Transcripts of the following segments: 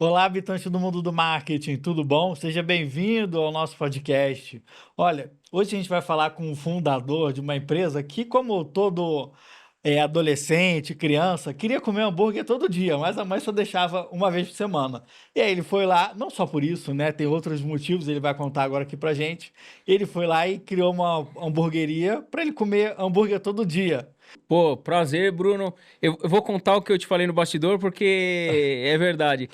Olá, habitante do mundo do marketing, tudo bom? Seja bem-vindo ao nosso podcast. Olha, hoje a gente vai falar com o fundador de uma empresa que, como todo adolescente, criança, queria comer hambúrguer todo dia, mas a mãe só deixava uma vez por semana. E aí ele foi lá, não só por isso, né? Tem outros motivos, ele vai contar agora aqui pra gente. Ele foi lá e criou uma hamburgueria para ele comer hambúrguer todo dia. Pô, prazer, Bruno. Eu vou contar o que eu te falei no bastidor porque é verdade.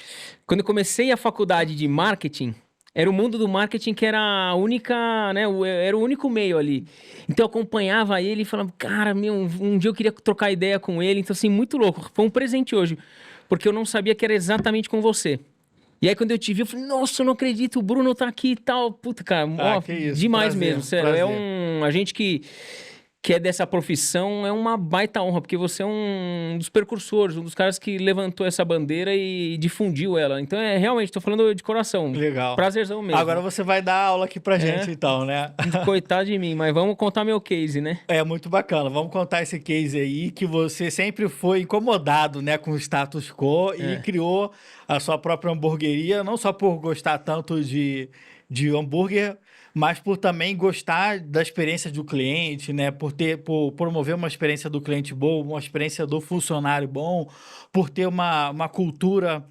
Quando eu comecei a faculdade de marketing, era o mundo do marketing que era a única, né? Era o único meio ali. Então eu acompanhava ele e falava, cara, meu, um dia eu queria trocar ideia com ele. Então, assim, muito louco. Foi um presente hoje, porque eu não sabia que era exatamente com você. E aí, quando eu te vi, eu falei, nossa, eu não acredito, o Bruno tá aqui e tal. Puta, cara, Ah, ó, que isso, demais prazer, mesmo, sério. É prazer. um. A gente que é dessa profissão, é uma baita honra, porque você é um dos precursores, um dos caras que levantou essa bandeira e difundiu ela. Então, realmente, tô falando de coração. Legal. Prazerzão Agora mesmo. você vai dar aula aqui pra gente, É, então, né? coitado de mim, mas vamos contar meu case, né? É muito bacana. Vamos contar esse case aí que você sempre foi incomodado, né, com o status quo e É. criou a sua própria hamburgueria, não só por gostar tanto de hambúrguer, mas por também gostar da experiência do cliente, né, por promover uma experiência do cliente boa, uma experiência do funcionário bom, por ter uma cultura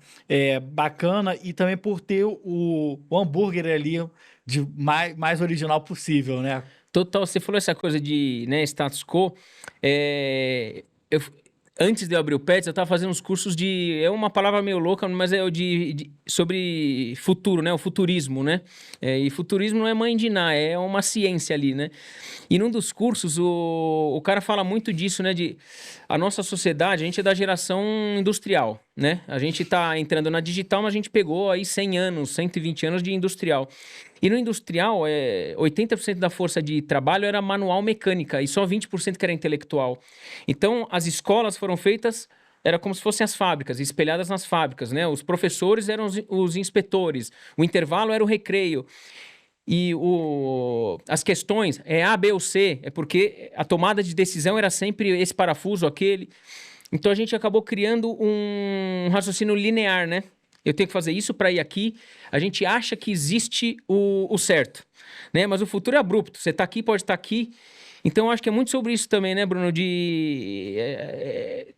bacana e também por ter o hambúrguer ali de mais original possível, né? Total, você falou essa coisa de, né, status quo. Eu, antes de eu abrir o Pets, eu estava fazendo uns cursos de. É uma palavra meio louca, mas é o sobre futuro, né? O futurismo, né? E futurismo não é mãe de Ná, é uma ciência ali, né? E num dos cursos, o cara fala muito disso, né? De a nossa sociedade, a gente é da geração industrial, né? A gente está entrando na digital, mas a gente pegou aí 100 anos, 120 anos de industrial. E no industrial, 80% da força de trabalho era manual mecânica e só 20% que era intelectual. Então, as escolas foram feitas, era como se fossem as fábricas, espelhadas nas fábricas, né? Os professores eram os inspetores, o intervalo era o recreio. E as questões é A, B ou C, é porque a tomada de decisão era sempre esse parafuso, aquele. Então a gente acabou criando um raciocínio linear, né? Eu tenho que fazer isso para ir aqui. A gente acha que existe o certo, né? Mas o futuro é abrupto. Você está aqui, pode estar aqui. Então eu acho que é muito sobre isso também, né, Bruno?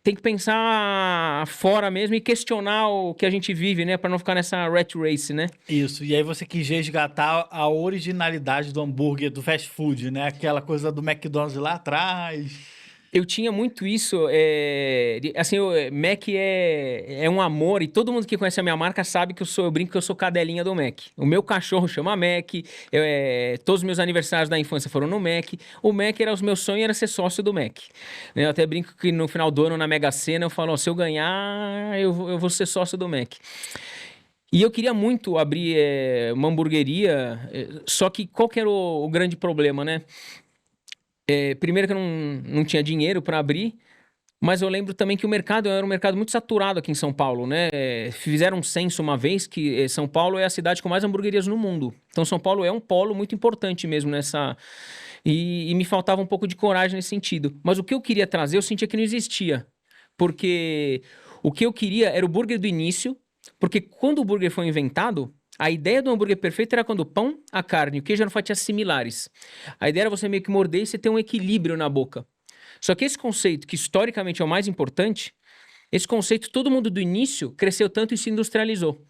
Tem que pensar fora mesmo e questionar o que a gente vive, né? Para não ficar nessa rat race, né? Isso, e aí você quis resgatar a originalidade do hambúrguer do fast food, né? Aquela coisa do McDonald's lá atrás. Eu tinha muito isso, assim, Mac é um amor e todo mundo que conhece a minha marca sabe que eu brinco que eu sou cadelinha do Mac. O meu cachorro chama Mac, todos os meus aniversários da infância foram no Mac. O Mac era os meus sonhos, era ser sócio do Mac. Eu até brinco que no final do ano, na Mega Sena, eu falo, ó, se eu ganhar, eu vou ser sócio do Mac. E eu queria muito abrir uma hamburgueria, só que qual que era o grande problema, né? Primeiro que eu não tinha dinheiro para abrir, mas eu lembro também que o mercado era um mercado muito saturado aqui em São Paulo, né? Fizeram um censo uma vez que São Paulo é a cidade com mais hamburguerias no mundo. Então São Paulo é um polo muito importante mesmo nessa. E me faltava um pouco de coragem nesse sentido. Mas o que eu queria trazer, eu sentia que não existia. Porque o que eu queria era o burger do início, porque quando o burger foi inventado, a ideia do hambúrguer perfeito era quando o pão, a carne e o queijo eram fatias similares. A ideia era você meio que morder e você ter um equilíbrio na boca. Só que esse conceito, que historicamente é o mais importante, esse conceito todo mundo do início cresceu tanto e se industrializou.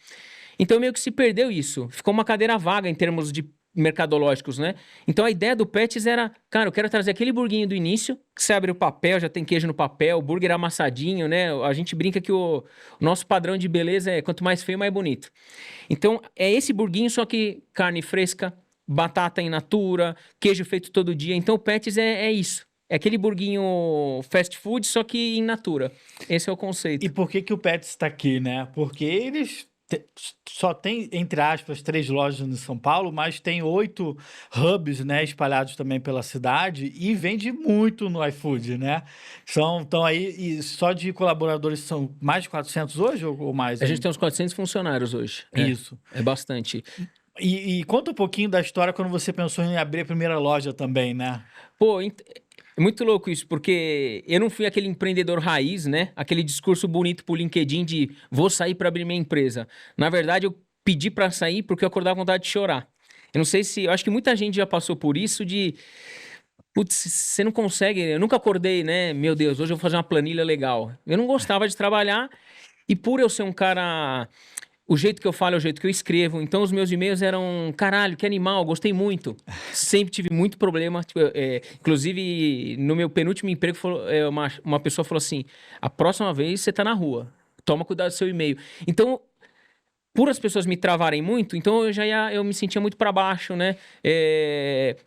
Então meio que se perdeu isso. Ficou uma cadeira vaga em termos de mercadológicos, né? Então a ideia do Pets era, cara, eu quero trazer aquele burguinho do início, que você abre o papel, já tem queijo no papel, o burger amassadinho, né? A gente brinca que o nosso padrão de beleza é quanto mais feio, mais bonito. Então é esse burguinho, só que carne fresca, batata in natura, queijo feito todo dia. Então o Pets é isso. É aquele burguinho fast food, só que in natura. Esse é o E conceito. por que que o Pets está aqui, né? Porque só tem, entre aspas, 3 lojas em São Paulo, mas tem 8 hubs, né, espalhados também pela cidade e vende muito no iFood, né? Então aí, e só de colaboradores são mais de 400 hoje ou mais A gente ainda? tem uns 400 funcionários hoje. Isso. É bastante. E conta um pouquinho da história quando você pensou em abrir a primeira loja também, né? Pô, É muito louco isso, porque eu não fui aquele empreendedor raiz, né? Aquele discurso bonito pro LinkedIn de vou sair para abrir minha empresa. Na verdade, eu pedi para sair porque eu acordava com vontade de chorar. Eu não sei se, eu acho que muita gente já passou por isso de, putz, você não consegue, eu nunca acordei, né? Meu Deus, hoje eu vou fazer uma planilha legal. Eu não gostava de trabalhar e por eu ser um cara o jeito que eu falo é o jeito que eu escrevo. Então, os meus e-mails eram, caralho, que animal, gostei muito. Sempre tive muito problema. Tipo, inclusive, no meu penúltimo emprego, uma pessoa falou assim: a próxima vez você tá na rua, toma cuidado do seu e-mail. Então, por as pessoas me travarem muito, então eu me sentia muito para baixo, né?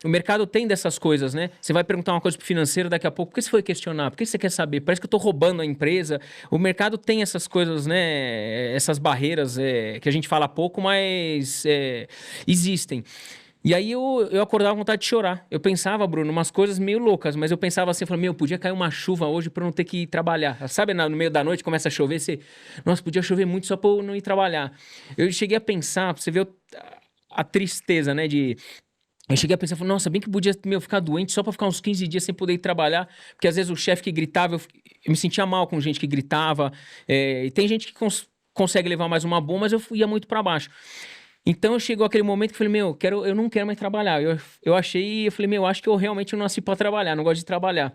O mercado tem dessas coisas, né? Você vai perguntar uma coisa pro financeiro daqui a pouco, por que você foi questionar? Por que você quer saber? Parece que eu tô roubando a empresa. O mercado tem essas coisas, né? Essas barreiras que a gente fala pouco, mas existem. E aí eu acordava com vontade de chorar. Eu pensava, Bruno, umas coisas meio loucas, mas eu pensava assim, eu falava, meu, podia cair uma chuva hoje pra eu não ter que ir trabalhar. Sabe, no meio da noite começa a chover, nossa, podia chover muito só pra eu não ir trabalhar. Eu cheguei a pensar, pra você ver a tristeza, né, Eu cheguei a pensar, falei, nossa, bem que podia, meu, ficar doente só pra ficar uns 15 dias sem poder ir trabalhar, porque às vezes o chefe que gritava, eu me sentia mal com gente que gritava, e tem gente que consegue levar mais uma boa, mas eu ia muito pra baixo. Então chegou aquele momento que eu falei, meu, eu não quero mais trabalhar. Eu falei, meu, acho que eu realmente não nasci pra trabalhar, não gosto de trabalhar.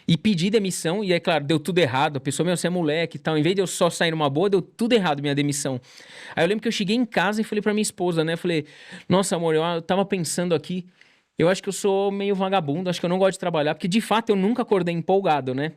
E pedi demissão, e aí, claro, deu tudo errado. A pessoa, meu, você é moleque e tal. Em vez de eu só sair numa boa, deu tudo errado minha demissão. Aí eu lembro que eu cheguei em casa e falei pra minha esposa, né? Falei, nossa, amor, eu tava pensando aqui, eu acho que eu sou meio vagabundo, acho que eu não gosto de trabalhar, porque de fato eu nunca acordei empolgado, né?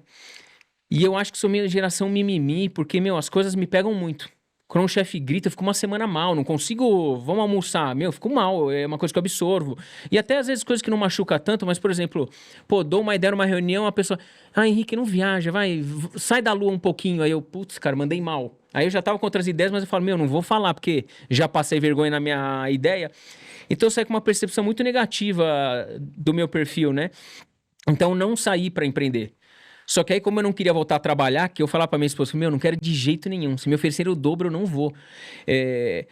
E eu acho que sou meio geração mimimi, porque, meu, as coisas me pegam muito. Quando o chefe grita, eu fico uma semana mal, não consigo. Vamos almoçar. Meu, eu fico mal, é uma coisa que eu absorvo. E até às vezes coisas que não machuca tanto, mas, por exemplo, pô, dou uma ideia numa reunião, a pessoa, Henrique, não viaja, vai, sai da lua um pouquinho. Aí eu, putz, cara, mandei mal. Aí eu já tava com outras ideias, mas eu falo, meu, não vou falar, porque já passei vergonha na minha ideia. Então eu saí com uma percepção muito negativa do meu perfil, né? Então não saí para empreender. Só que aí, como eu não queria voltar a trabalhar, que eu falava pra minha esposa, meu, não quero de jeito nenhum. Se me oferecer o dobro, eu não vou. É,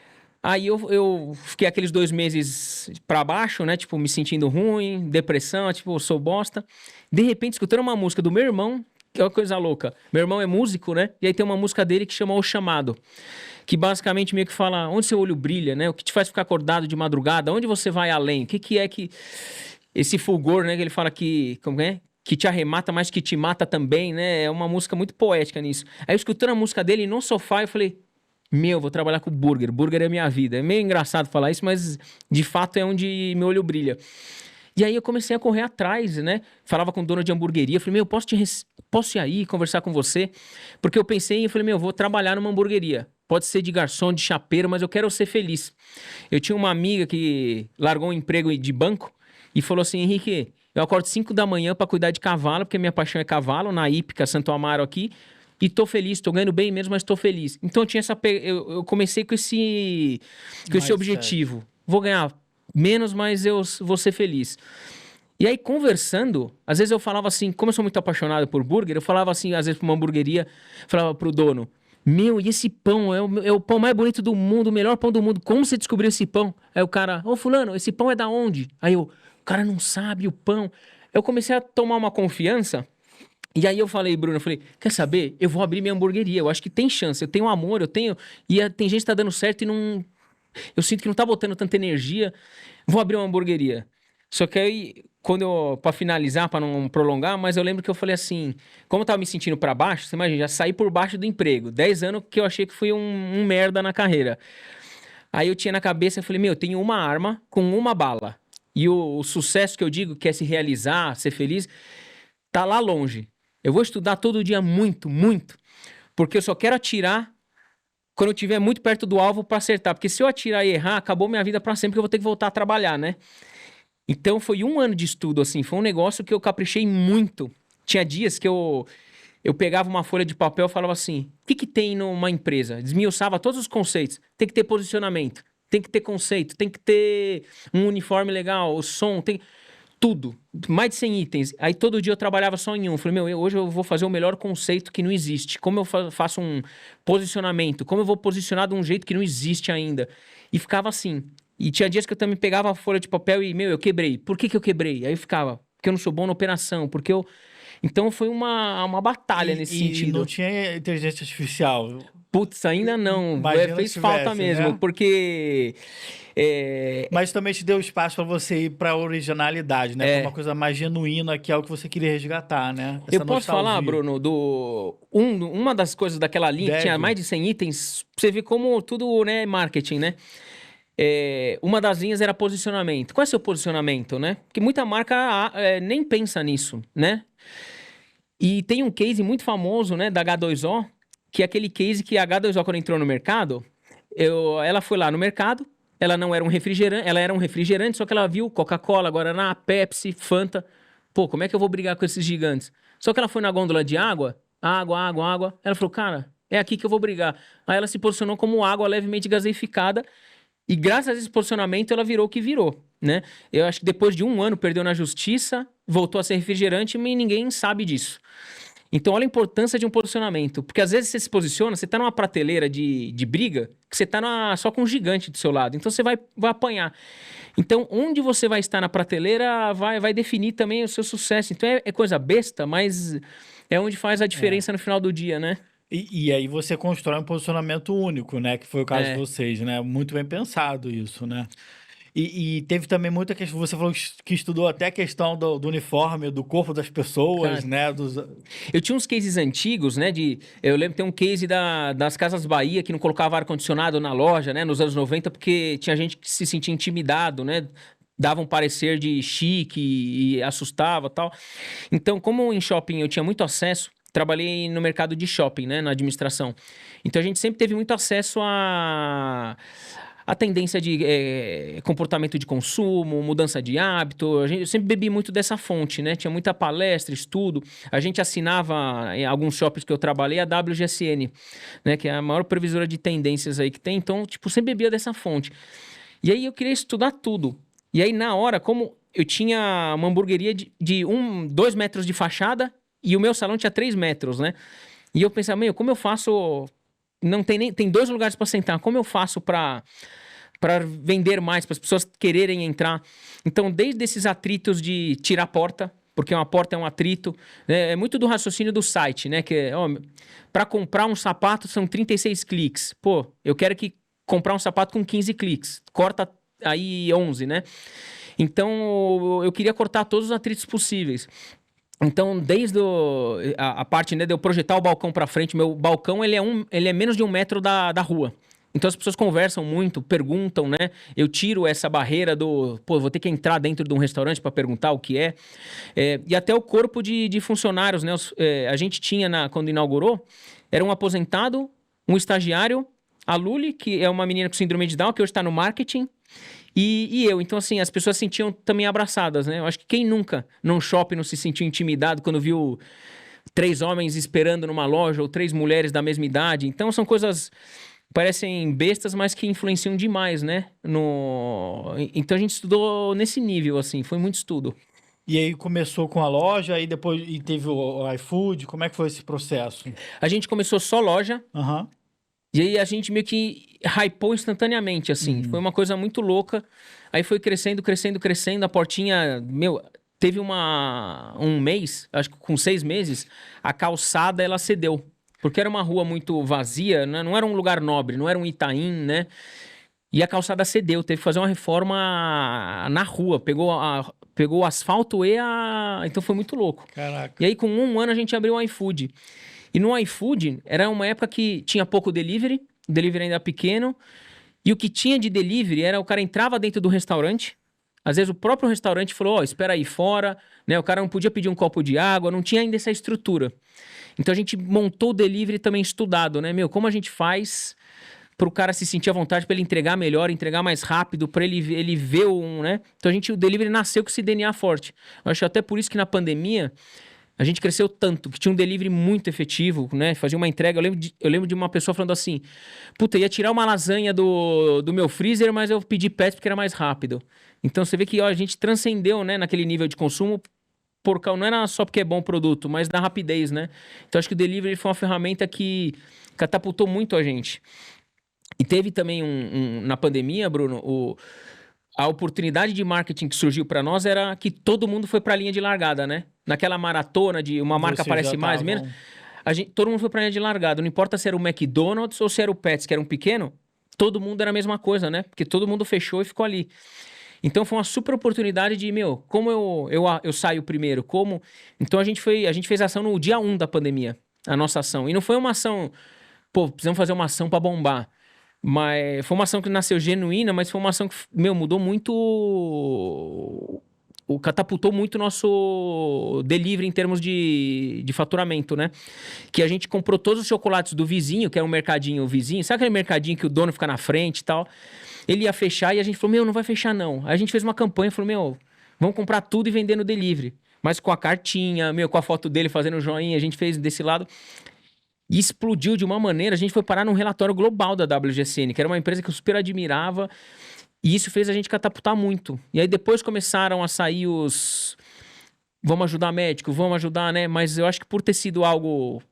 Aí eu fiquei aqueles 2 meses pra baixo, né? Tipo, me sentindo ruim, depressão, tipo, eu sou bosta. De repente, escutando uma música do meu irmão, que é uma coisa louca. Meu irmão é músico, né? E aí tem uma música dele que chama O Chamado. Que basicamente meio que fala onde seu olho brilha, né? O que te faz ficar acordado de madrugada? Onde você vai além? O que é que esse fulgor, né? Que ele fala que, como é? Que te arremata, mas que te mata também, né? É uma música muito poética nisso. Aí eu escutando a música dele no sofá, eu falei, meu, vou trabalhar com burger. Burger é minha vida. É meio engraçado falar isso, mas de fato é onde meu olho brilha. E aí eu comecei a correr atrás, né? Falava com o dono de hamburgueria, falei, meu, posso ir aí conversar com você? Porque eu pensei, eu falei, meu, vou trabalhar numa hamburgueria. Pode ser de garçom, de chapeiro, mas eu quero ser feliz. Eu tinha uma amiga que largou um emprego de banco e falou assim, Henrique, eu acordo 5 da manhã para cuidar de cavalo, porque minha paixão é cavalo, na Hípica, Santo Amaro aqui, e tô feliz, tô ganhando bem mesmo, mas tô feliz. Então eu tinha eu comecei com esse Mindset. objetivo. Vou ganhar menos, mas eu vou ser feliz. E aí, conversando, às vezes eu falava assim, como eu sou muito apaixonado por burger, eu falava assim, às vezes pra uma hamburgueria, falava pro dono, meu, e esse pão é o pão mais bonito do mundo, o melhor pão do mundo. Como você descobriu esse pão? Aí o cara, ô fulano, esse pão é da onde? Aí o cara não sabe o pão. Eu comecei a tomar uma confiança. E aí eu falei, Bruno, eu falei, quer saber? Eu vou abrir minha hamburgueria. Eu acho que tem chance. Eu tenho amor, eu tenho. Tem gente que tá dando certo e não. Eu sinto que não tá botando tanta energia. Vou abrir uma hamburgueria. Só que aí, pra finalizar, pra não prolongar, mas eu lembro que eu falei assim, como eu tava me sentindo pra baixo, você imagina, já saí por baixo do emprego. 10 anos que eu achei que fui um merda na carreira. Aí eu tinha na cabeça, eu falei, meu, eu tenho uma arma com uma bala. E o sucesso que eu digo, que é se realizar, ser feliz, tá lá longe. Eu vou estudar todo dia muito, muito, porque eu só quero atirar quando eu estiver muito perto do alvo pra acertar. Porque se eu atirar e errar, acabou minha vida pra sempre, que eu vou ter que voltar a trabalhar, né? Então foi um ano de estudo, assim, foi um negócio que eu caprichei muito. Tinha dias que eu pegava uma folha de papel e falava assim: o que tem numa empresa? Desmiuçava todos os conceitos. Tem que ter posicionamento, tem que ter conceito, tem que ter um uniforme legal, o som, tem tudo. Mais de 100 itens. Aí todo dia eu trabalhava só em um. Falei, meu, hoje eu vou fazer o melhor conceito que não existe. Como eu faço um posicionamento? Como eu vou posicionar de um jeito que não existe ainda? E ficava assim. E tinha dias que eu também pegava a folha de papel e, meu, eu quebrei. Por que eu quebrei? Aí eu ficava, porque eu não sou bom na operação, porque eu... Então foi uma batalha nesse E sentido. não tinha inteligência artificial. Putz, ainda não. Imagina Fez que falta tivesse, mesmo, né? porque... Mas também te deu espaço para você ir para a originalidade, né? Para uma é, coisa mais genuína, que é o que você queria resgatar, né? eu Essa posso falar, nostalgia. Bruno, uma das coisas daquela linha que tinha Deve. mais de 100 itens, pra você vê como tudo, né, é marketing, né? Uma das linhas era posicionamento. Qual é o seu posicionamento, né? Porque muita marca nem pensa nisso, né? E tem um case muito famoso, né, da H2O, que é aquele case que a H2O, quando entrou no mercado, ela foi lá no mercado, ela não era um refrigerante, ela era um refrigerante, só que ela viu Coca-Cola, Guaraná, Pepsi, Fanta. Pô, como é que eu vou brigar com esses gigantes? Só que ela foi na gôndola de água, água, água, água. Ela falou, cara, é aqui que eu vou brigar. Aí ela se posicionou como água levemente gaseificada e graças a esse posicionamento ela virou o que virou, né? Eu acho que depois de um ano perdeu na justiça, voltou a ser refrigerante, mas ninguém sabe disso. Então, olha a importância de um posicionamento. Porque às vezes você se posiciona, você tá numa prateleira de briga, que você tá só com um gigante do seu lado. Então, você vai apanhar. Então, onde você vai estar na prateleira vai definir também o seu sucesso. Então, é coisa besta, mas é onde faz a É. diferença no final do dia, né? E aí você constrói um posicionamento único, né? Que foi o caso de É. vocês, né? Muito bem pensado isso, né? E teve também muita questão. Você falou que estudou até a questão do uniforme, do corpo das pessoas, Cara, né? eu tinha uns cases antigos, né? Eu lembro que tem um case das Casas Bahia que não colocava ar-condicionado na loja, né? Nos anos 90, porque tinha gente que se sentia intimidado, né? Dava um parecer de chique e assustava tal. Então, como em shopping eu tinha muito acesso, trabalhei no mercado de shopping, né? Na administração. Então a gente sempre teve muito acesso a tendência de comportamento de consumo, mudança de hábito. Eu sempre bebi muito dessa fonte, né? Tinha muita palestra, estudo. A gente assinava em alguns shoppings que eu trabalhei a WGSN, né? Que é a maior previsora de tendências aí que tem. Então, tipo, sempre bebia dessa fonte. E aí eu queria estudar tudo. E aí, na hora, como eu tinha uma hamburgueria de 2 metros de fachada e o meu salão tinha 3 metros, né? E eu pensava, meu, como eu faço. Não tem nem. Tem 2 lugares para sentar. Como eu faço para vender mais, para as pessoas quererem entrar? Então, desde esses atritos de tirar a porta, porque uma porta é um atrito, né? É muito do raciocínio do site, né? Que para comprar um sapato são 36 cliques. Pô, eu quero que comprar um sapato com 15 cliques. Corta aí 11, né? Então, eu queria cortar todos os atritos possíveis. Então, desde a parte, né, de eu projetar o balcão para frente, meu balcão ele é menos de 1 metro da rua. Então as pessoas conversam muito, perguntam, né? Eu tiro essa barreira pô, vou ter que entrar dentro de um restaurante para perguntar o que é. E até o corpo de funcionários, né? A gente tinha, quando inaugurou, era um aposentado, um estagiário, a Luli, que é uma menina com síndrome de Down, que hoje está no marketing, e eu. Então, assim, as pessoas se sentiam também abraçadas, né? Eu acho que quem nunca, num shopping, não se sentiu intimidado quando viu 3 homens esperando numa loja ou 3 mulheres da mesma idade. Então, são coisas parecem bestas, mas que influenciam demais, né? Então, a gente estudou nesse nível, assim, foi muito estudo. E aí começou com a loja, aí depois teve o iFood. Como é que foi esse processo? A gente começou só loja, Aham. e aí a gente meio que hypou instantaneamente, assim. Foi Uhum. uma coisa muito louca. Aí foi crescendo, crescendo, crescendo. A portinha, meu, teve um mês, acho que com 6 meses, a calçada ela cedeu. Porque era uma rua muito vazia, né? Não era um lugar nobre, não era um Itaim, né? E a calçada cedeu, teve que fazer uma reforma na rua. Pegou o asfalto Então foi muito louco. Caraca. E aí, com um ano, a gente abriu o iFood. E no iFood, era uma época que tinha pouco delivery, o delivery ainda pequeno, e o que tinha de delivery era o cara entrava dentro do restaurante, às vezes o próprio restaurante falou, ó, espera aí fora, né? O cara não podia pedir um copo de água, não tinha ainda essa estrutura. Então a gente montou o delivery também estudado, né? Meu, como a gente faz para o cara se sentir à vontade, para ele entregar melhor, entregar mais rápido, para ele ver né? Então o delivery nasceu com esse DNA forte. Eu acho até por isso que na pandemia a gente cresceu tanto, que tinha um delivery muito efetivo, né? Fazia uma entrega. Eu lembro de uma pessoa falando assim: puta, ia tirar uma lasanha do meu freezer, mas eu pedi pet porque era mais rápido. Então você vê que ó, a gente transcendeu, né, naquele nível de consumo, não era só porque é bom o produto, mas da rapidez, né? Então acho que o delivery foi uma ferramenta que catapultou muito a gente. E teve também na pandemia, Bruno, a oportunidade de marketing que surgiu para nós era que todo mundo foi para a linha de largada, né? Naquela maratona de uma marca Vocês já aparece mais ou menos, estavam. todo mundo foi para a linha de largada. Não importa se era o McDonald's ou se era o Pets, que era um pequeno, todo mundo era a mesma coisa, né? Porque todo mundo fechou e ficou ali. Então foi uma super oportunidade de, como eu saio primeiro? Como? Então a gente fez ação no dia 1 da pandemia, a nossa ação. E não foi uma ação, pô, precisamos fazer uma ação para bombar. Mas foi uma ação que nasceu genuína, mas foi uma ação que, mudou muito. Catapultou muito o nosso delivery em termos de faturamento, né? Que a gente comprou todos os chocolates do vizinho, que era um mercadinho vizinho. Sabe aquele mercadinho que o dono fica na frente e tal? Ele ia fechar e a gente falou, não vai fechar não. Aí a gente fez uma campanha e falou, vamos comprar tudo e vender no delivery. Mas com a cartinha, com a foto dele fazendo joinha, a gente fez desse lado. E explodiu de uma maneira, a gente foi parar num relatório global da WGCN, que era uma empresa que eu super admirava, e isso fez a gente catapultar muito. E aí depois começaram a sair os... Vamos ajudar médico, vamos ajudar, né? Mas eu acho que por ter sido algo...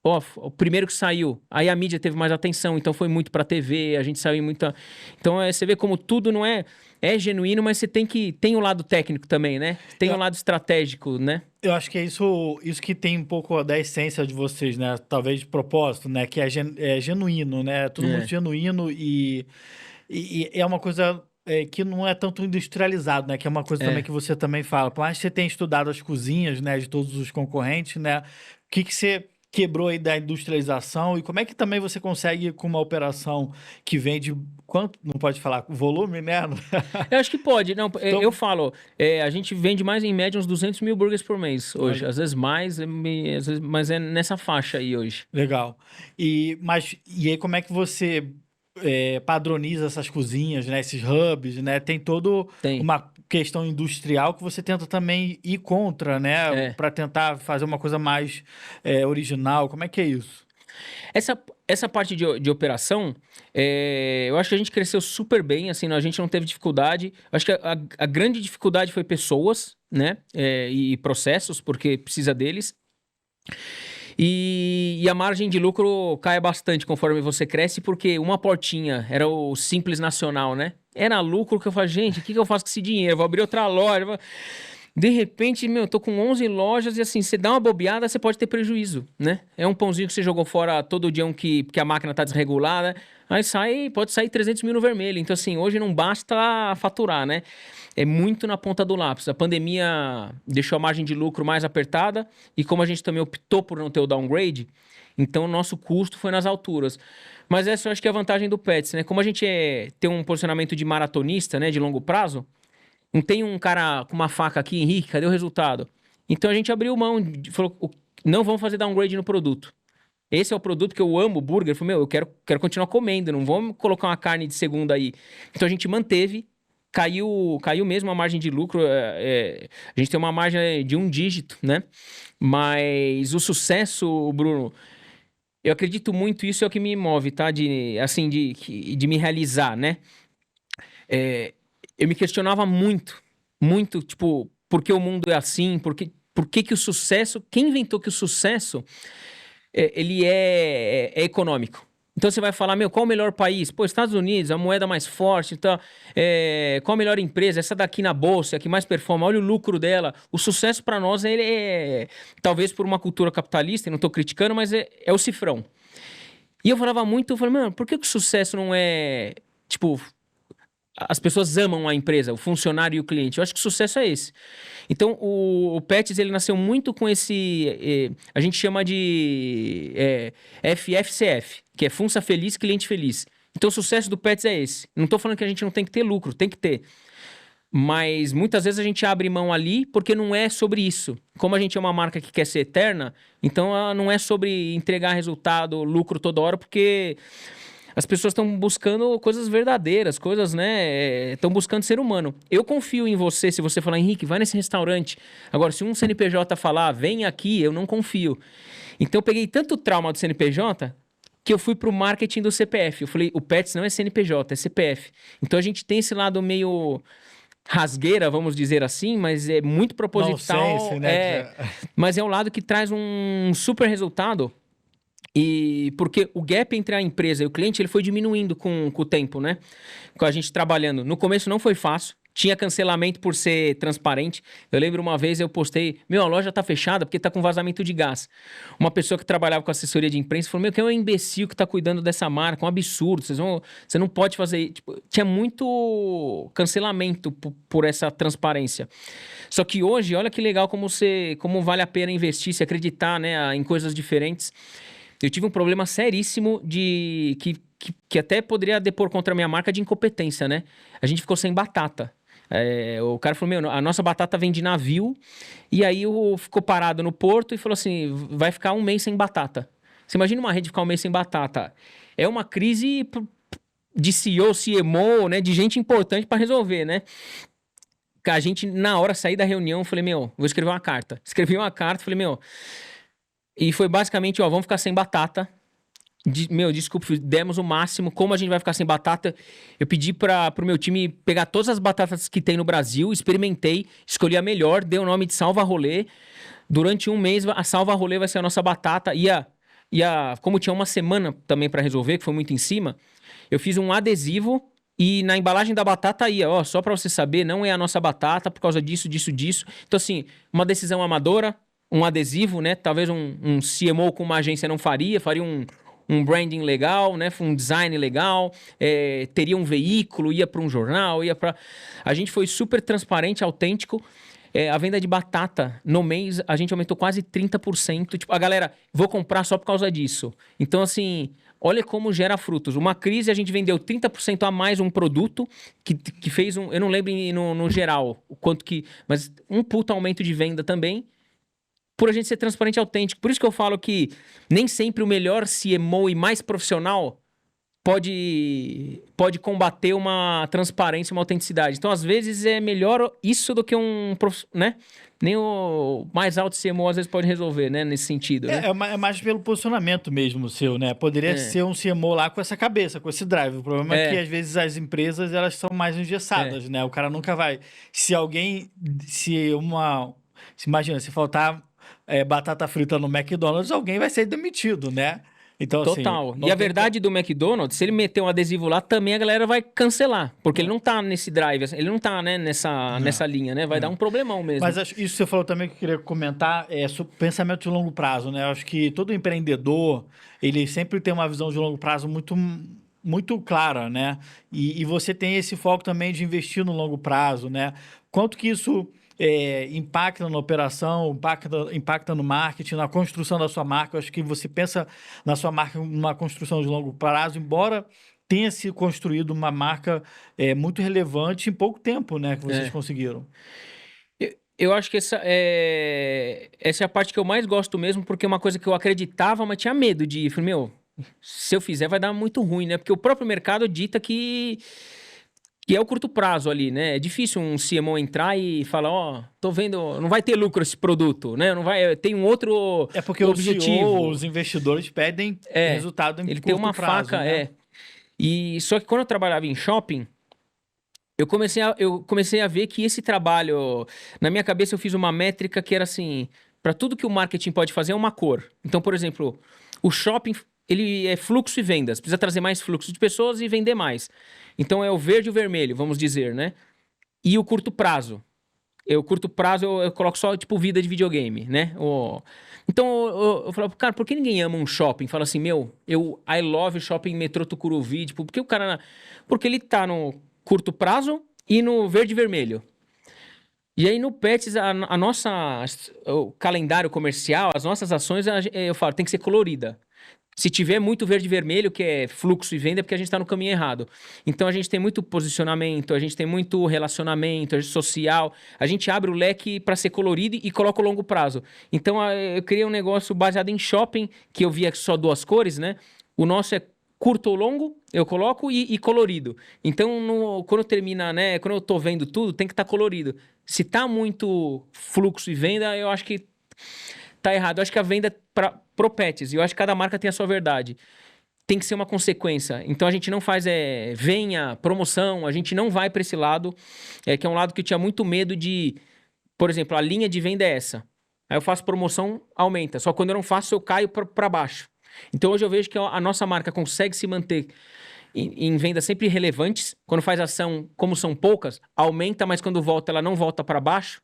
o primeiro que saiu, aí a mídia teve mais atenção, então foi muito pra TV, a gente saiu em muita... Então você vê como tudo não é... É genuíno, mas você tem o lado técnico também, né? Tem o lado estratégico, né? Eu acho que é isso que tem um pouco da essência de vocês, né? Talvez de propósito, né? Que é genuíno, né? Tudo muito genuíno e é uma coisa que não é tanto industrializado, né? Que é uma coisa também É. que você também fala. Por mais que você tenha estudado as cozinhas, né? De todos os concorrentes, né? O que você quebrou aí da industrialização e como é que também você consegue com uma operação que vende quanto, não pode falar, volume, né? Eu acho que pode. Não, eu Então, falo, a gente vende mais em média uns 200 mil burgers por mês hoje. olha, Às vezes mais, às vezes, mas é nessa faixa aí hoje. legal. E aí, como é que você padroniza essas cozinhas, né? Esses hubs, né? Tem toda Tem. uma questão industrial que você tenta também ir contra, né? É. Para tentar fazer uma coisa mais original. Como é que é isso? Essa parte de operação, eu acho que a gente cresceu super bem, assim, a gente não teve dificuldade. Eu acho que a grande dificuldade foi pessoas, né? E processos, porque precisa deles. E a margem de lucro cai bastante conforme você cresce, porque uma portinha era o Simples Nacional, né? Era lucro que eu falei, gente, o que eu faço com esse dinheiro? Vou abrir outra loja. De repente, eu tô com 11 lojas e assim, você dá uma bobeada, você pode ter prejuízo, né? É um pãozinho que você jogou fora todo dia, porque a máquina tá desregulada, aí pode sair 300 mil no vermelho. Então assim, hoje não basta faturar, né? É muito na ponta do lápis. A pandemia deixou a margem de lucro mais apertada e como a gente também optou por não ter o downgrade, então o nosso custo foi nas alturas. Mas essa eu acho que é a vantagem do Pets, né? Como a gente tem um posicionamento de maratonista, né, de longo prazo, não tem um cara com uma faca aqui, Henrique, cadê o resultado? Então a gente abriu mão, falou, não vamos fazer downgrade no produto. Esse é o produto que eu amo, o burger. Eu falei, eu quero continuar comendo, não vamos colocar uma carne de segunda aí. Então a gente manteve, caiu mesmo a margem de lucro. A gente tem uma margem de um dígito, né? Mas o sucesso, Bruno, eu acredito muito, isso é o que me move, tá? De me realizar, né? É, eu me questionava muito, muito, tipo, por que o mundo é assim? Por que que o sucesso... Quem inventou que o sucesso, ele é econômico? Então você vai falar, qual o melhor país? Pô, Estados Unidos, a moeda mais forte, então, qual a melhor empresa? Essa daqui na bolsa, a que mais performa, olha o lucro dela. O sucesso para nós, ele talvez por uma cultura capitalista, e não tô criticando, mas é o cifrão. E eu falava muito, eu falei, mano, por que que o sucesso não é, tipo, as pessoas amam a empresa, o funcionário e o cliente. Eu acho que o sucesso é esse. Então, o Pets, ele nasceu muito com esse... a gente chama de FFCF, que é Funça Feliz, Cliente Feliz. Então, o sucesso do Pets é esse. Não estou falando que a gente não tem que ter lucro, tem que ter. Mas muitas vezes a gente abre mão ali porque não é sobre isso. Como a gente é uma marca que quer ser eterna, então ela não é sobre entregar resultado, lucro toda hora, porque... As pessoas estão buscando coisas verdadeiras, coisas, né? Estão buscando ser humano. Eu confio em você, se você falar, Henrique, vai nesse restaurante. Agora, se um CNPJ falar, vem aqui, eu não confio. Então, eu peguei tanto trauma do CNPJ que eu fui pro marketing do CPF. Eu falei, o Pets não é CNPJ, é CPF. Então, a gente tem esse lado meio rasgueira, vamos dizer assim, mas é muito proposital. Nonsense, né? Mas é um lado que traz um super resultado. E porque o gap entre a empresa e o cliente ele foi diminuindo com o tempo, né? Com a gente trabalhando. No começo não foi fácil. Tinha cancelamento por ser transparente. Eu lembro uma vez eu postei, a loja tá fechada porque tá com vazamento de gás. Uma pessoa que trabalhava com assessoria de imprensa falou, que é um imbecil que tá cuidando dessa marca, um absurdo, você não pode fazer. Tipo, tinha muito cancelamento por essa transparência. Só que hoje, olha que legal como vale a pena investir, se acreditar, né, em coisas diferentes. Eu tive um problema seríssimo que até poderia depor contra a minha marca de incompetência, né? A gente ficou sem batata. O cara falou, a nossa batata vem de navio, e aí ficou parado no porto e falou assim, vai ficar um mês sem batata. Você imagina uma rede ficar um mês sem batata. É uma crise de CEO, CMO, né? De gente importante para resolver, né? A gente, na hora, saí da reunião, falei, vou escrever uma carta. Escrevi uma carta, falei, e foi basicamente, vamos ficar sem batata. Desculpa, demos o máximo. Como a gente vai ficar sem batata? Eu pedi pro meu time pegar todas as batatas que tem no Brasil, experimentei, escolhi a melhor, dei o nome de Salva Rolê. Durante um mês, a Salva Rolê vai ser a nossa batata. Como tinha uma semana também para resolver, que foi muito em cima, eu fiz um adesivo e na embalagem da batata só para você saber, não é a nossa batata por causa disso, disso, disso. Então, assim, uma decisão amadora, um adesivo, né? Talvez um CMO com uma agência não faria um branding legal, né? Um design legal, teria um veículo, ia para um jornal, A gente foi super transparente, autêntico. A venda de batata no mês, a gente aumentou quase 30%. Tipo, a galera, vou comprar só por causa disso. Então, assim, olha como gera frutos. Uma crise, a gente vendeu 30% a mais um produto que fez um... Eu não lembro no geral o quanto que... Mas um puto aumento de venda também, por a gente ser transparente e autêntico. Por isso que eu falo que nem sempre o melhor CMO e mais profissional pode combater uma transparência, uma autenticidade. Então, às vezes, é melhor isso do que né? Nem o mais alto CMO, às vezes, pode resolver, né? Nesse sentido, né? É mais pelo posicionamento mesmo seu, né? Poderia ser um CMO lá com essa cabeça, com esse drive. O problema é que, às vezes, as empresas, elas são mais engessadas, né? O cara nunca vai... Imagina, se faltar batata frita no McDonald's, alguém vai ser demitido, né? Então, assim... Total. E a verdade do McDonald's, se ele meter um adesivo lá, também a galera vai cancelar. Porque ele não tá nesse drive, ele não tá, né, nessa linha, né? Vai dar um problemão mesmo. Mas isso que você falou também que eu queria comentar sobre pensamento de longo prazo, né? Eu acho que todo empreendedor, ele sempre tem uma visão de longo prazo muito clara, né? E você tem esse foco também de investir no longo prazo, né? Quanto que isso impacta na operação, impacta no marketing, na construção da sua marca. Eu acho que você pensa na sua marca numa construção de longo prazo, embora tenha se construído uma marca muito relevante em pouco tempo, né? Que vocês conseguiram. Eu acho que essa é a parte que eu mais gosto mesmo, porque é uma coisa que eu acreditava, mas tinha medo de ir. Falei, se eu fizer vai dar muito ruim, né? Porque o próprio mercado dita que é o curto prazo ali, né? É difícil um CMO entrar e falar, tô vendo, não vai ter lucro esse produto, né? Não vai, tem um outro porque objetivo. O CEO, os investidores pedem resultado em ele curto tem uma prazo, faca, né? E só que quando eu trabalhava em shopping, eu comecei a ver que esse trabalho, na minha cabeça eu fiz uma métrica que era assim, para tudo que o marketing pode fazer é uma cor. Então, por exemplo, o shopping, ele é fluxo e vendas, precisa trazer mais fluxo de pessoas e vender mais. Então é o verde e o vermelho, vamos dizer, né? E o curto prazo. Curto prazo eu coloco só, tipo, vida de videogame, né? Então eu falo, cara, por que ninguém ama um shopping? Fala assim, I love shopping metrô Tucuruvi, tipo, porque ele tá no curto prazo e no verde e vermelho. E aí no Pets, o calendário comercial, as nossas ações, eu falo, tem que ser colorida. Se tiver muito verde e vermelho, que é fluxo e venda, é porque a gente está no caminho errado. Então a gente tem muito posicionamento, a gente tem muito relacionamento social, a gente abre o leque para ser colorido e coloca o longo prazo. Então eu criei um negócio baseado em shopping, que eu via só duas cores, né? O nosso é curto ou longo, eu coloco e colorido. Então, quando termina, né? Quando eu tô vendo tudo, tem que estar colorido. Se tá muito fluxo e venda, eu acho que tá errado. Eu acho que a venda pro Pets, e eu acho que cada marca tem a sua verdade. Tem que ser uma consequência. Então a gente não faz venha, promoção, a gente não vai para esse lado, que é um lado que eu tinha muito medo de, por exemplo, a linha de venda é essa. Aí eu faço promoção, aumenta. Só quando eu não faço, eu caio para baixo. Então hoje eu vejo que a nossa marca consegue se manter em vendas sempre relevantes. Quando faz ação, como são poucas, aumenta, mas quando volta, ela não volta para baixo.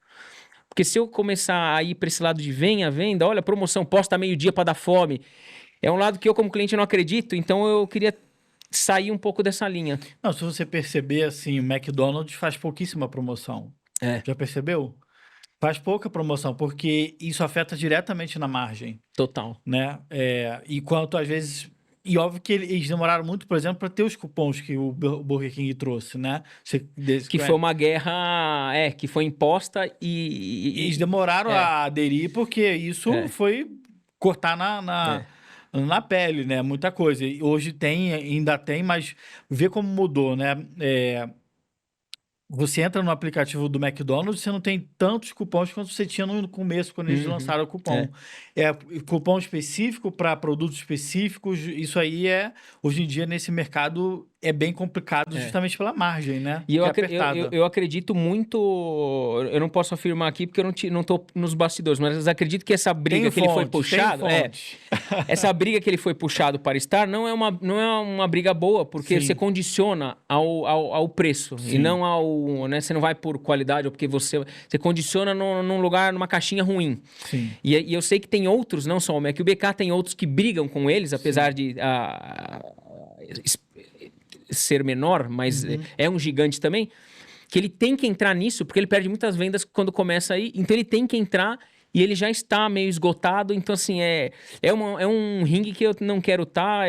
Porque se eu começar a ir para esse lado de venda, olha, promoção, posta meio-dia para dar fome, é um lado que eu, como cliente, não acredito, então eu queria sair um pouco dessa linha. Não, se você perceber, assim, o McDonald's faz pouquíssima promoção. É. Já percebeu? Faz pouca promoção, porque isso afeta diretamente na margem, Total. né? E quanto às vezes. E óbvio que eles demoraram muito, por exemplo, para ter os cupons que o Burger King trouxe, né? Que foi uma guerra, que foi imposta Eles demoraram a aderir porque isso foi cortar na pele, né? Muita coisa. E hoje tem, ainda tem, mas vê como mudou, né? Você entra no aplicativo do McDonald's, você não tem tantos cupons quanto você tinha no começo, quando eles lançaram o cupom. Cupom específico para produtos específicos, isso aí hoje em dia, nesse mercado, é bem complicado justamente pela margem, né? E apertada. eu acredito muito, eu não posso afirmar aqui porque eu não tô nos bastidores, mas acredito que essa briga que ele foi puxado, essa briga que ele foi puxado para estar não é uma briga boa, porque você condiciona ao preço e não ao, né, você não vai por qualidade ou porque você condiciona num lugar, numa caixinha ruim. Sim. E eu sei que tem outros, não só o Mac e o BK, tem outros que brigam com eles, apesar de ser menor, mas é um gigante também, que ele tem que entrar nisso, porque ele perde muitas vendas quando começa aí, então ele tem que entrar e ele já está meio esgotado, então assim, é um ringue que eu não quero estar,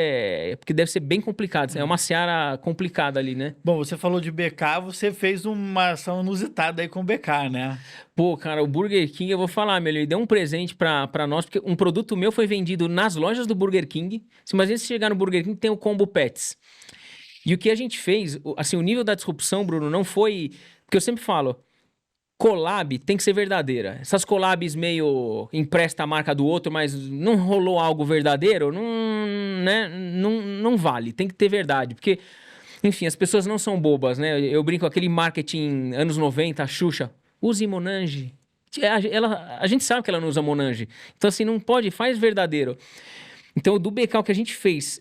porque deve ser bem complicado, é uma seara complicada ali, né? Bom, você falou de BK, você fez uma ação inusitada aí com o BK, né? Pô, cara, o Burger King, eu vou falar, ele deu um presente pra nós, porque um produto meu foi vendido nas lojas do Burger King. Se imagina se chegar no Burger King, tem o Combo Pets. E o que a gente fez, assim, o nível da disrupção, Bruno, não foi... Porque eu sempre falo, collab tem que ser verdadeira. Essas collabs meio empresta a marca do outro, mas não rolou algo verdadeiro, não vale. Tem que ter verdade, porque... Enfim, as pessoas não são bobas, né? Eu brinco com aquele marketing anos 90, a Xuxa. Use Monange. A gente sabe que ela não usa Monange. Então, assim, não pode, faz verdadeiro. Então, o do BK, o que a gente fez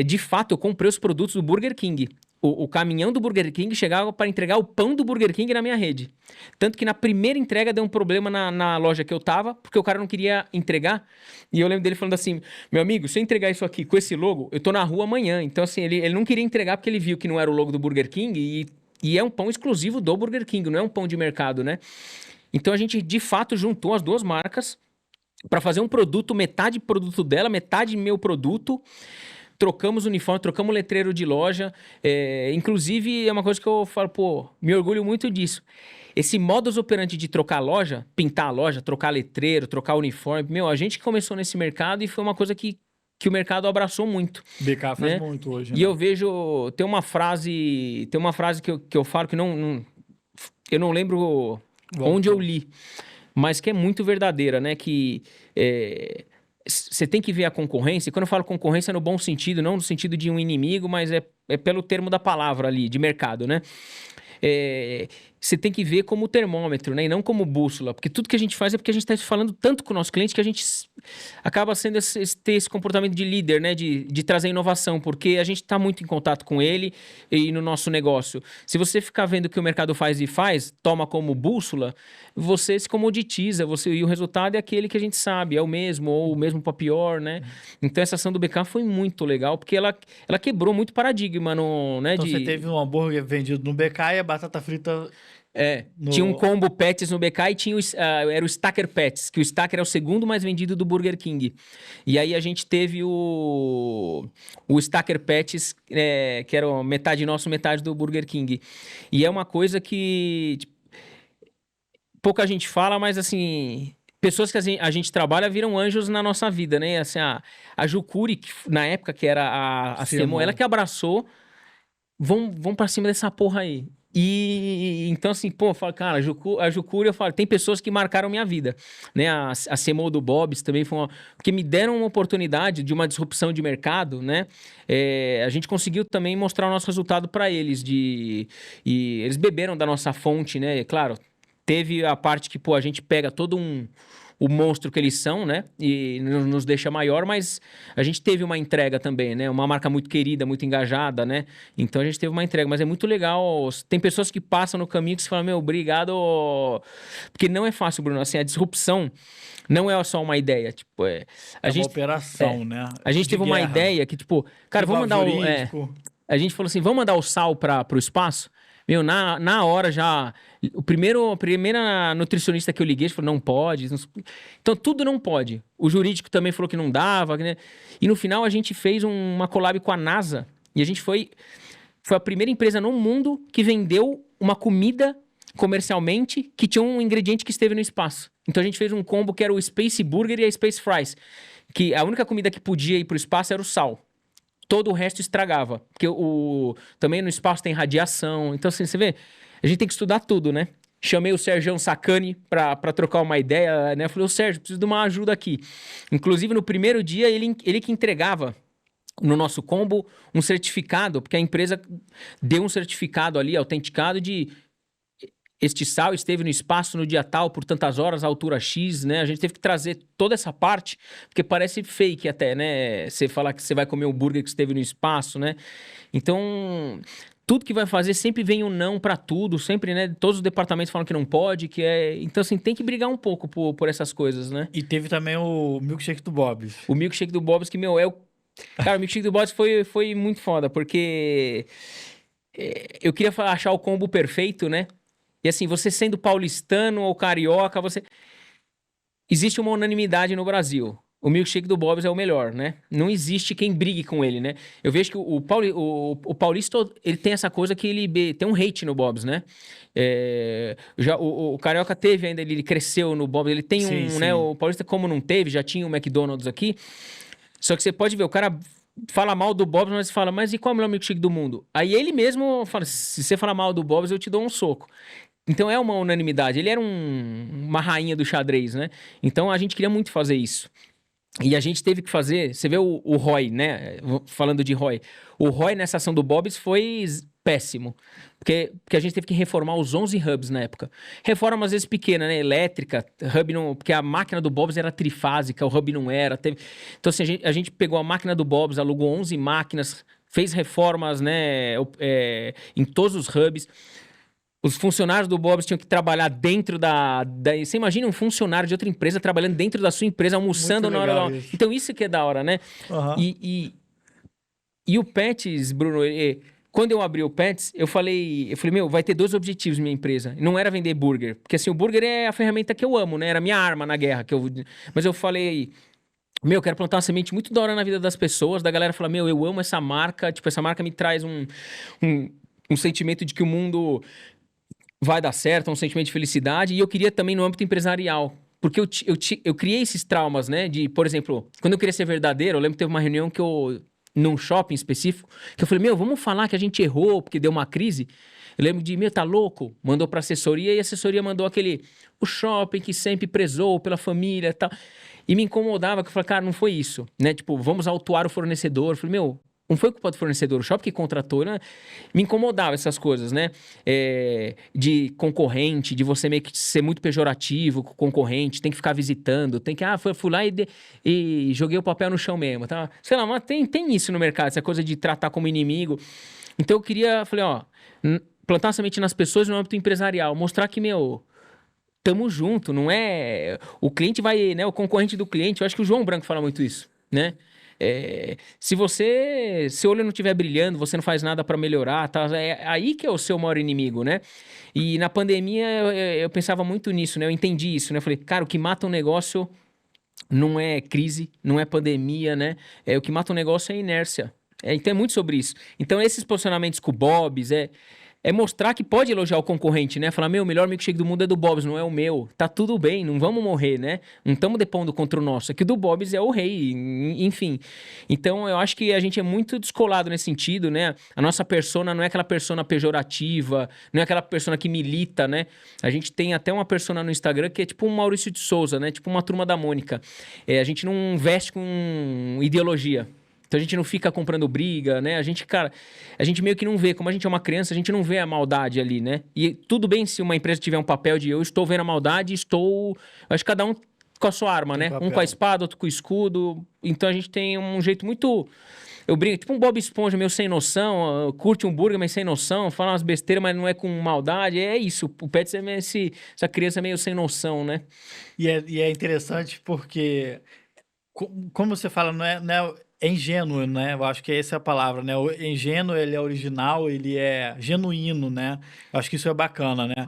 de fato, eu comprei os produtos do Burger King. O caminhão do Burger King chegava para entregar o pão do Burger King na minha rede. Tanto que na primeira entrega deu um problema na loja que eu tava, porque o cara não queria entregar. E eu lembro dele falando assim, meu amigo, se eu entregar isso aqui com esse logo, eu tô na rua amanhã. Então, assim, ele não queria entregar porque ele viu que não era o logo do Burger King e é um pão exclusivo do Burger King, não é um pão de mercado, né? Então, a gente, de fato, juntou as duas marcas para fazer um produto, metade produto dela, metade meu produto. Trocamos uniforme, trocamos letreiro de loja. Inclusive, é uma coisa que eu falo, pô, me orgulho muito disso. Esse modus operandi de trocar loja, pintar a loja, trocar letreiro, trocar uniforme, a gente começou nesse mercado e foi uma coisa que o mercado abraçou muito. BK faz muito hoje, E eu vejo, tem uma frase que eu falo que eu não lembro onde eu li, mas que é muito verdadeira, né? Que você tem que ver a concorrência. E quando eu falo concorrência, é no bom sentido, não no sentido de um inimigo, mas é pelo termo da palavra ali, de mercado, né? Você tem que ver como termômetro, né? E não como bússola. Porque tudo que a gente faz é porque a gente está falando tanto com o nosso cliente que a gente acaba sendo ter esse comportamento de líder, né? De trazer inovação, porque a gente está muito em contato com ele e no nosso negócio. Se você ficar vendo o que o mercado faz, toma como bússola, você se comoditiza, e o resultado é aquele que a gente sabe, é o mesmo, ou o mesmo para pior, né? Então essa ação do BK foi muito legal, porque ela quebrou muito paradigma, né? Então você teve um hambúrguer vendido no BK e a batata frita... Tinha um combo Pets no BK e tinha era o Stacker Pets, que o Stacker é o segundo mais vendido do Burger King. E aí a gente teve o Stacker Pets, que era metade nosso, metade do Burger King. E é uma coisa que pouca gente fala, mas assim... Pessoas que a gente trabalha viram anjos na nossa vida, né? Assim, a Jucuri, que, na época que era a Semo, ela que abraçou, vão pra cima dessa porra aí. E então, assim, pô, eu falo, cara, a Jucuri, eu falo, tem pessoas que marcaram minha vida, né? A Semo do Bob's também foi porque me deram uma oportunidade de uma disrupção de mercado, né? A gente conseguiu também mostrar o nosso resultado para eles, e eles beberam da nossa fonte, né? Claro, teve a parte que, pô, a gente pega todo um o monstro que eles são, né? E nos deixa maior, mas a gente teve uma entrega também, né? Uma marca muito querida, muito engajada, né? Então a gente teve uma entrega, mas é muito legal. Tem pessoas que passam no caminho que você fala, meu, obrigado. Porque não é fácil, Bruno. Assim, a disrupção não é só uma ideia. Tipo, a É uma gente. operação, né? A gente De teve uma guerra. ideia que, tipo, cara, Que vamos envolve mandar jurídico. a gente falou assim, vamos mandar o Sal pro espaço? Meu, na hora já. A primeira nutricionista que eu liguei falou, não pode. Então, tudo não pode. O jurídico também falou que não dava, né? E no final a gente fez uma collab com a NASA. E a gente foi a primeira empresa no mundo que vendeu uma comida comercialmente que tinha um ingrediente que esteve no espaço. Então a gente fez um combo que era o Space Burger e a Space Fries. Que a única comida que podia ir pro espaço era o sal. Todo o resto estragava. Porque também no espaço tem radiação. Então, assim, você vê, a gente tem que estudar tudo, né? Chamei o Sérgio Sacani pra trocar uma ideia, né? Falei, ô Sérgio, preciso de uma ajuda aqui. Inclusive, no primeiro dia, ele que entregava no nosso combo um certificado, porque a empresa deu um certificado ali, autenticado, de este sal esteve no espaço no dia tal, por tantas horas, altura X, né? A gente teve que trazer toda essa parte, porque parece fake até, né? Você falar que você vai comer um hambúrguer que esteve no espaço, né? Então, tudo que vai fazer sempre vem um não pra tudo, sempre, né? Todos os departamentos falam que não pode, que é... Então, assim, tem que brigar um pouco por essas coisas, né? E teve também o milkshake do Bob's. O milkshake do Bob's, que, meu, é o... Cara, o milkshake do Bob's foi muito foda, porque eu queria achar o combo perfeito, né? E assim, você sendo paulistano ou carioca, existe uma unanimidade no Brasil. O milkshake do Bob's é o melhor, né? Não existe quem brigue com ele, né? Eu vejo que o paulista, ele tem essa coisa que ele tem um hate no Bob's, né? Já o carioca teve ainda, ele cresceu no Bob's, ele tem Sim, né? sim. O paulista, como não teve, já tinha o McDonald's aqui. Só que você pode ver, o cara fala mal do Bob's, mas fala, mas e qual é o melhor milkshake do mundo? Aí ele mesmo fala, se você falar mal do Bob's, eu te dou um soco. Então é uma unanimidade. Ele era uma rainha do xadrez, né? Então a gente queria muito fazer isso. E a gente teve que fazer. Você vê o ROI, né? Falando de ROI. O ROI nessa ação do Bob's foi péssimo. Porque a gente teve que reformar os 11 hubs na época. Reforma às vezes pequena, né? Elétrica, hub não. Porque a máquina do Bob's era trifásica, o hub não era. Então, assim, a gente pegou a máquina do Bob's, alugou 11 máquinas, fez reformas, né? Em todos os hubs. Os funcionários do Bob's tinham que trabalhar dentro Você imagina um funcionário de outra empresa trabalhando dentro da sua empresa, Muito almoçando na hora legal da... isso. Então, isso que é da hora, né? Aham. E o Pets, Bruno, quando eu abri o Pets, eu falei, meu, vai ter dois objetivos minha empresa. Não era vender burger, porque assim, o burger é a ferramenta que eu amo, né? Era a minha arma na guerra. Mas eu falei, meu, eu quero plantar uma semente muito da hora na vida das pessoas, da galera falar, meu, eu amo essa marca, tipo, essa marca me traz um sentimento de que o mundo vai dar certo, um sentimento de felicidade. E eu queria também no âmbito empresarial. Porque eu criei esses traumas, né? Por exemplo, quando eu queria ser verdadeiro, eu lembro que teve uma reunião num shopping específico, que eu falei, meu, vamos falar que a gente errou porque deu uma crise. Eu lembro de, meu, tá louco? Mandou pra assessoria e a assessoria mandou o shopping que sempre prezou pela família e tal. E me incomodava, que eu falei, cara, não foi isso, né? Tipo, vamos autuar o fornecedor. Eu falei, meu, não foi culpa do fornecedor, o shopping que contratou, né? Me incomodava essas coisas, né? De concorrente, de você meio que ser muito pejorativo com o concorrente, tem que ficar visitando, tem que, fui lá e joguei o papel no chão mesmo, tá? Sei lá, mas tem isso no mercado, essa coisa de tratar como inimigo. Então eu falei, ó, plantar uma semente nas pessoas no âmbito empresarial, mostrar que, meu, tamo junto, não é... O cliente vai, né? O concorrente do cliente, eu acho que o João Branco fala muito isso, né? Se seu olho não estiver brilhando, você não faz nada para melhorar, tá? É aí que é o seu maior inimigo, né? E na pandemia eu pensava muito nisso, né? Eu entendi isso, né? Eu falei, cara, o que mata um negócio não é crise, não é pandemia, né? O que mata um negócio é inércia. Então é muito sobre isso. Então esses posicionamentos com o Bob's, é mostrar que pode elogiar o concorrente, né? Falar, meu, o melhor milkshake do mundo é do Bob's, não é o meu. Tá tudo bem, não vamos morrer, né? Não estamos depondo contra o nosso. Aqui o do Bob's é o rei, enfim. Então, eu acho que a gente é muito descolado nesse sentido, né? A nossa persona não é aquela persona pejorativa, não é aquela persona que milita, né? A gente tem até uma persona no Instagram que é tipo um Maurício de Souza, né? Tipo uma Turma da Mônica. A gente não veste com ideologia. Então a gente não fica comprando briga, né? A gente meio que não vê. Como a gente é uma criança, a gente não vê a maldade ali, né? E tudo bem se uma empresa tiver um papel de eu estou vendo a maldade, acho que cada um com a sua arma, Tem né? Um papel. com a espada, outro com o escudo. Então a gente tem um jeito muito... Eu brinco, tipo um Bob Esponja meio sem noção, curte um hambúrguer, mas sem noção, fala umas besteiras, mas não é com maldade. É isso, o Pets é meio essa criança meio sem noção, né? E é interessante porque como você fala, é ingênuo, né? Eu acho que essa é a palavra, né? O ingênuo, ele é original, ele é genuíno, né? Eu acho que isso é bacana, né?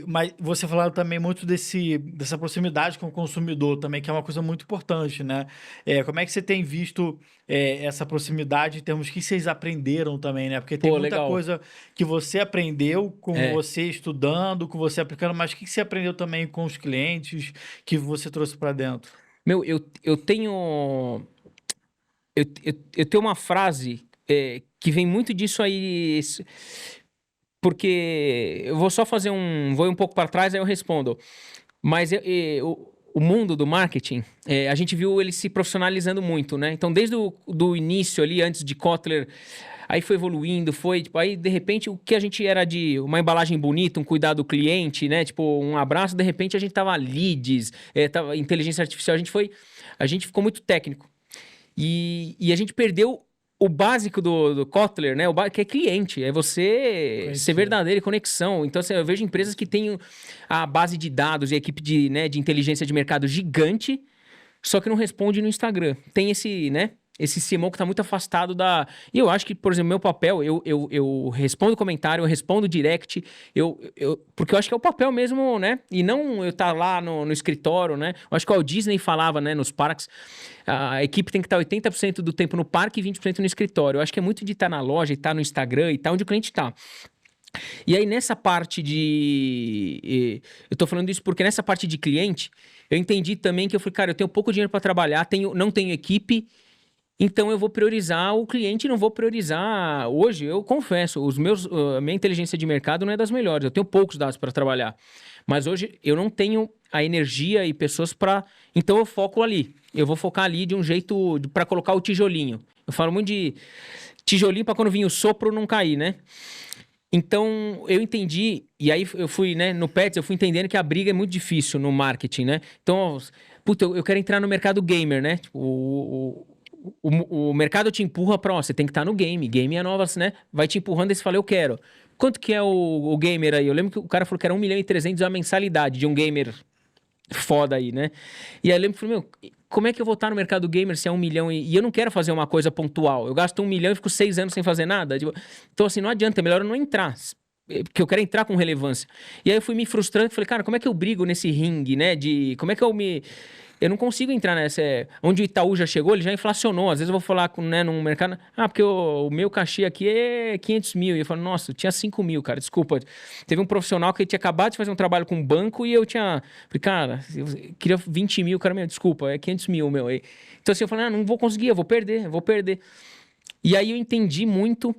Mas você falou também muito dessa proximidade com o consumidor também, que é uma coisa muito importante, né? Como é que você tem visto essa proximidade em termos que vocês aprenderam também, né? Porque tem Pô, muita legal. coisa que você aprendeu com É. você estudando, com você aplicando, mas o que você aprendeu também com os clientes que você trouxe para dentro? Meu, eu tenho. Eu tenho uma frase que vem muito disso aí, porque eu vou só fazer vou ir um pouco para trás, aí eu respondo. Mas o mundo do marketing, a gente viu ele se profissionalizando muito, né? Então, desde o do início ali, antes de Kotler, aí foi evoluindo, tipo, aí de repente o que a gente era de uma embalagem bonita, um cuidado do cliente, né? Tipo, um abraço, de repente a gente tava leads, tava inteligência artificial, a gente ficou muito técnico. E a gente perdeu o básico do Kotler, né? Que é cliente, é você ser Conhecer. verdadeiro e conexão. Então, assim, eu vejo empresas que têm a base de dados e a equipe de inteligência de mercado gigante, só que não responde no Instagram. Tem esse, né? Esse Simão que tá muito afastado da. E eu acho que, por exemplo, meu papel, eu respondo comentário, eu respondo direct, porque eu acho que é o papel mesmo, né? E não eu estar lá no escritório, né? Eu acho que o Walt Disney falava, né, nos parques, a equipe tem que estar 80% do tempo no parque e 20% no escritório. Eu acho que é muito de estar na loja, e estar no Instagram e estar onde o cliente está. E aí, nessa parte eu tô falando isso porque nessa parte de cliente, eu entendi também que eu falei, cara, eu tenho pouco dinheiro para trabalhar, não tenho equipe, então eu vou priorizar o cliente, não vou priorizar. Hoje, eu confesso, a minha inteligência de mercado não é das melhores. Eu tenho poucos dados para trabalhar. Mas hoje eu não tenho a energia e pessoas para. Então eu foco ali. Eu vou focar ali de um jeito para colocar o tijolinho. Eu falo muito de tijolinho para quando vir o sopro não cair, né? Então, eu entendi, e aí eu fui, né, no Pets, eu fui entendendo que a briga é muito difícil no marketing, né? Então, puta, eu quero entrar no mercado gamer, né? Tipo, o mercado te empurra pra, ó, você tem que estar no game. Game é nova, né? Vai te empurrando e você fala, eu quero. Quanto que é o gamer aí? Eu lembro que o cara falou que era 1.300.000 a mensalidade de um gamer foda aí, né? E aí eu lembro que falei, meu, como é que eu vou estar no mercado gamer se é 1 milhão e eu não quero fazer uma coisa pontual? Eu gasto 1 milhão e fico 6 anos sem fazer nada. Tipo, então, assim, não adianta, é melhor eu não entrar. Porque eu quero entrar com relevância. E aí eu fui me frustrando e falei, cara, como é que eu brigo nesse ringue, né? Como é que eu me. Eu não consigo entrar nessa. Onde o Itaú já chegou, ele já inflacionou. Às vezes eu vou falar né, num mercado. Ah, porque o meu cachê aqui é 500 mil. E eu falo, nossa, eu tinha 5 mil, cara, desculpa. Teve um profissional que tinha acabado de fazer um trabalho com um banco e eu tinha. Falei, cara, eu queria 20 mil, cara, meu, desculpa, é 500 mil, meu. Então assim, eu falei, ah, não vou conseguir, eu vou perder. E aí eu entendi muito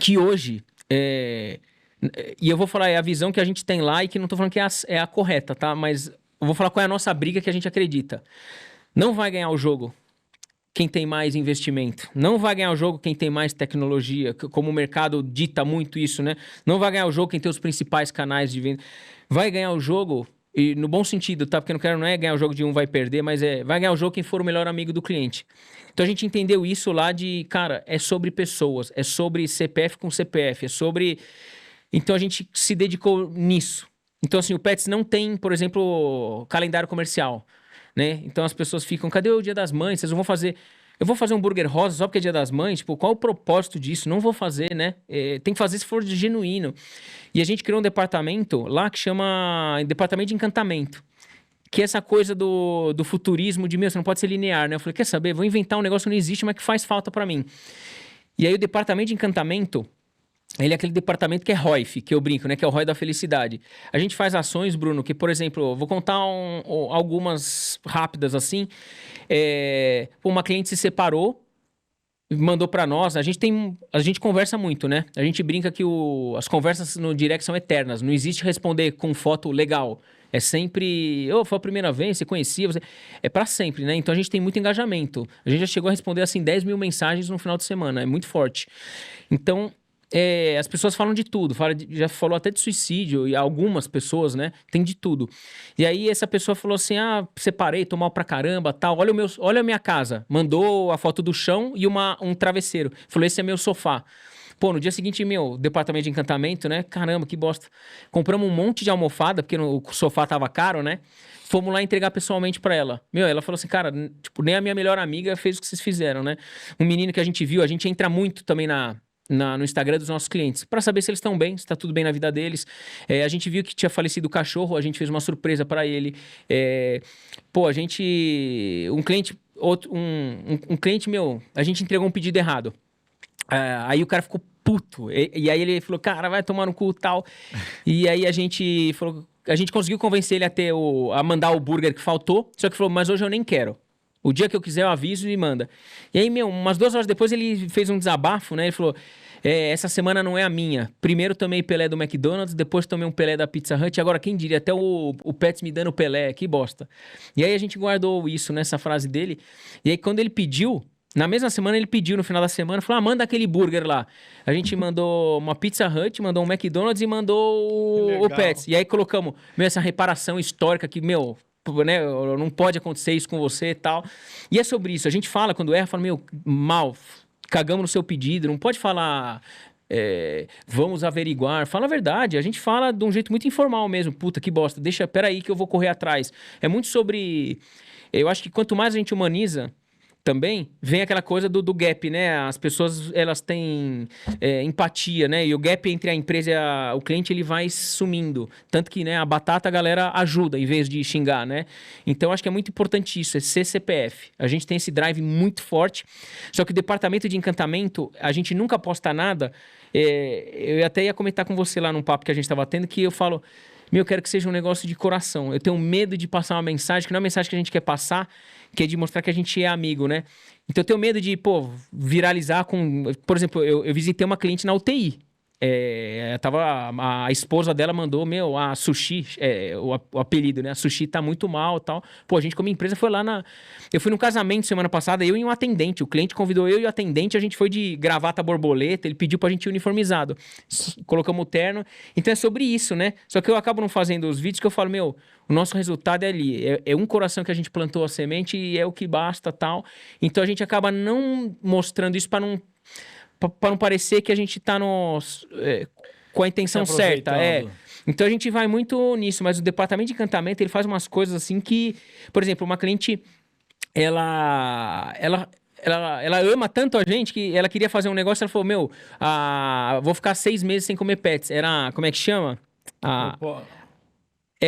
que hoje. E eu vou falar, é a visão que a gente tem lá e que não tô falando que é a correta, tá? Mas eu vou falar qual é a nossa briga que a gente acredita. Não vai ganhar o jogo quem tem mais investimento. Não vai ganhar o jogo quem tem mais tecnologia, como o mercado dita muito isso, né? Não vai ganhar o jogo quem tem os principais canais de venda. Vai ganhar o jogo, e no bom sentido, tá? Porque não é ganhar o jogo de um vai perder, mas vai ganhar o jogo quem for o melhor amigo do cliente. Então a gente entendeu isso lá cara, é sobre pessoas, é sobre CPF com CPF, é sobre... Então a gente se dedicou nisso. Então, assim, o Pets não tem, por exemplo, calendário comercial, né? Então as pessoas ficam, cadê o Dia das Mães? Vocês não vão fazer. Eu vou fazer um hambúrguer rosa só porque é Dia das Mães? Tipo, qual o propósito disso? Não vou fazer, né? Tem que fazer se for de genuíno. E a gente criou um departamento lá que chama Departamento de Encantamento. Que é essa coisa do futurismo de, meu, você não pode ser linear, né? Eu falei, quer saber? Vou inventar um negócio que não existe, mas que faz falta pra mim. E aí o Departamento de Encantamento. Ele é aquele departamento que é ROIF, que eu brinco, né? Que é o ROI da felicidade. A gente faz ações, Bruno, que, por exemplo, vou contar algumas rápidas assim. Uma cliente se separou, mandou para nós. A gente conversa muito, né? A gente brinca que as conversas no direct são eternas. Não existe responder com foto legal. É sempre, foi a primeira vez, você conhecia, é para sempre, né? Então a gente tem muito engajamento. A gente já chegou a responder assim 10 mil mensagens no final de semana, é muito forte. Então as pessoas falam de tudo, já falou até de suicídio, e algumas pessoas, né, tem de tudo. E aí essa pessoa falou assim, separei, tô mal pra caramba, tal, olha a minha casa. Mandou a foto do chão e um travesseiro. Falou, esse é meu sofá. Pô, no dia seguinte, meu, departamento de encantamento, né, caramba, que bosta. Compramos um monte de almofada, porque o sofá tava caro, né, fomos lá entregar pessoalmente pra ela. Meu, ela falou assim, cara, tipo, nem a minha melhor amiga fez o que vocês fizeram, né. Um menino que a gente entra muito também no Instagram dos nossos clientes, para saber se eles estão bem, se está tudo bem na vida deles. A gente viu que tinha falecido o cachorro, a gente fez uma surpresa para ele. Um cliente, um cliente meu, a gente entregou um pedido errado. Aí o cara ficou puto. E aí ele falou, cara, vai tomar no cu e tal. E aí a gente conseguiu convencer ele a mandar o burger que faltou, só que falou, mas hoje eu nem quero. O dia que eu quiser eu aviso e manda. E aí, meu, umas 2 horas depois ele fez um desabafo, né? Ele falou, essa semana não é a minha. Primeiro tomei Pelé do McDonald's, depois tomei um Pelé da Pizza Hut, agora quem diria, até o Pets me dando Pelé, que bosta. E aí a gente guardou isso nessa frase dele. E aí quando ele pediu, na mesma semana ele pediu, no final da semana, falou, manda aquele burger lá. A gente mandou uma Pizza Hut, mandou um McDonald's e mandou o Pets. E aí colocamos, essa reparação histórica que, né, não pode acontecer isso com você e tal. E é sobre isso. A gente fala, quando erra, fala, mal, cagamos no seu pedido. Não pode falar, vamos averiguar. Fala a verdade. A gente fala de um jeito muito informal mesmo. Puta, que bosta. Peraí que eu vou correr atrás. É muito sobre... Eu acho que quanto mais a gente humaniza, também vem aquela coisa do gap, né? As pessoas, elas têm empatia, né? E o gap entre a empresa e o cliente, ele vai sumindo. Tanto que, né, a batata a galera ajuda em vez de xingar, né? Então, acho que é muito importante isso, é ser CPF. A gente tem esse drive muito forte. Só que o departamento de encantamento, a gente nunca posta nada. Eu até ia comentar com você lá num papo que a gente estava tendo, que eu falo... eu quero que seja um negócio de coração. Eu tenho medo de passar uma mensagem, que não é uma mensagem que a gente quer passar, que é de mostrar que a gente é amigo, né? Então eu tenho medo de, viralizar com... Por exemplo, eu visitei uma cliente na UTI. A esposa dela mandou, a Sushi, o apelido, né? A Sushi tá muito mal e tal. A gente como empresa foi lá Eu fui num casamento semana passada, eu e um atendente. O cliente convidou eu e o atendente, a gente foi de gravata borboleta, ele pediu pra gente ir uniformizado. Colocamos o terno. Então é sobre isso, né? Só que eu acabo não fazendo os vídeos que eu falo, o nosso resultado é ali. É um coração que a gente plantou a semente e é o que basta, tal. Então a gente acaba não mostrando isso para não parecer que a gente tá com a intenção certa. Então a gente vai muito nisso, mas o departamento de encantamento, ele faz umas coisas assim que, por exemplo, uma cliente, ela ama tanto a gente que ela queria fazer um negócio, ela falou, vou ficar 6 meses sem comer pets. Como é que chama?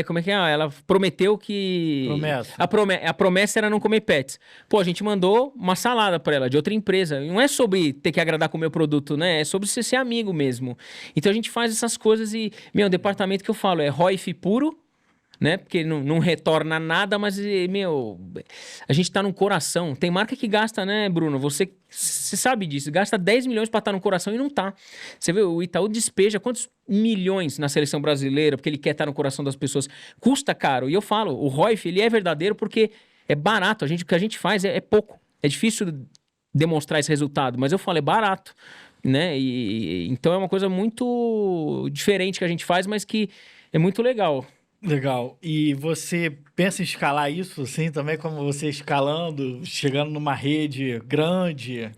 Como é que é? Ela prometeu que... Promessa. A promessa era não comer pets. A gente mandou uma salada pra ela, de outra empresa. Não é sobre ter que agradar com o meu produto, né? É sobre você ser amigo mesmo. Então a gente faz essas coisas e... o departamento que eu falo é ROIF puro, né? Porque não retorna nada, mas, a gente tá no coração. Tem marca que gasta, né, Bruno? Você sabe disso. Gasta 10 milhões pra estar no coração e não tá. Você vê, o Itaú despeja quantos milhões na seleção brasileira, porque ele quer estar no coração das pessoas. Custa caro. E eu falo, o ROIF, ele é verdadeiro porque é barato. O que a gente faz é pouco. É difícil demonstrar esse resultado, mas eu falo, é barato, né? Então é uma coisa muito diferente que a gente faz, mas que é muito legal. Legal. E você pensa em escalar isso, assim, também como você escalando, chegando numa rede grande?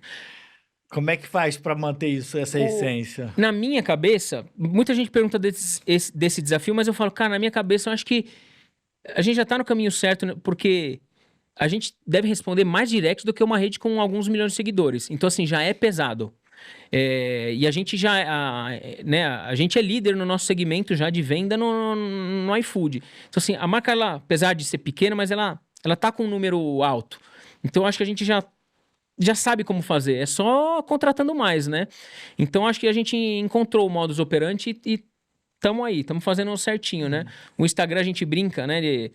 Como é que faz para manter isso, essa essência? Na minha cabeça, muita gente pergunta desse desafio, mas eu falo, cara, na minha cabeça eu acho que a gente já tá no caminho certo, né? Porque a gente deve responder mais direct do que uma rede com alguns milhões de seguidores. Então, assim, já é pesado. E a gente a gente é líder no nosso segmento já de venda no iFood. Então, assim, a marca, ela, apesar de ser pequena, mas ela tá com um número alto. Então, acho que a gente já sabe como fazer. É só contratando mais, né? Então, acho que a gente encontrou o modus operandi e estamos fazendo certinho, né? O Instagram a gente brinca, né?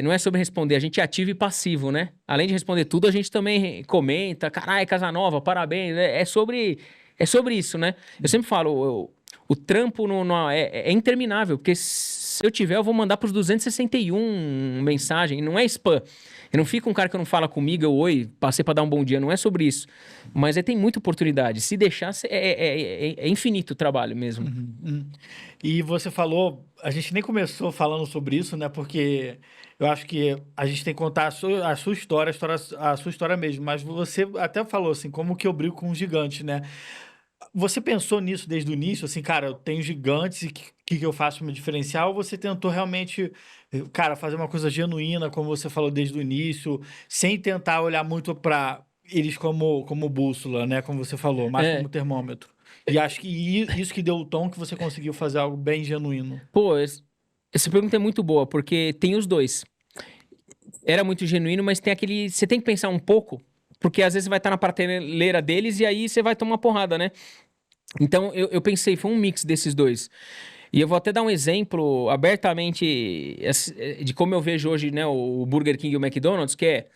Não é sobre responder, a gente é ativo e passivo, né? Além de responder tudo, a gente também comenta, caralho, Casanova, parabéns. É sobre isso, né? Eu sempre falo, o trampo é interminável, porque se eu tiver, eu vou mandar pros 261 mensagem, não é spam. Eu não fico um cara que não fala comigo, oi, passei pra dar um bom dia, não é sobre isso. Mas tem muita oportunidade. Se deixar, é infinito o trabalho mesmo. Uhum. E você falou, a gente nem começou falando sobre isso, né? Porque eu acho que a gente tem que contar a sua história, a sua história mesmo. Mas você até falou assim, como que eu brigo com um gigante, né? Você pensou nisso desde o início, assim, cara, eu tenho gigantes e o que eu faço para me diferenciar? Ou você tentou realmente, cara, fazer uma coisa genuína, como você falou desde o início, sem tentar olhar muito para eles como bússola, né? Como você falou, mas como É, termômetro. E acho que isso que deu o tom que você conseguiu fazer algo bem genuíno. pô, essa pergunta é muito boa, porque tem os dois. Era muito genuíno, mas tem aquele. Você tem que pensar um pouco, porque às vezes você vai estar na prateleira deles e aí você vai tomar uma porrada, né? Então eu pensei, foi um mix desses dois. E eu vou até dar um exemplo abertamente de como eu vejo hoje, né, o Burger King e o McDonald's, que é.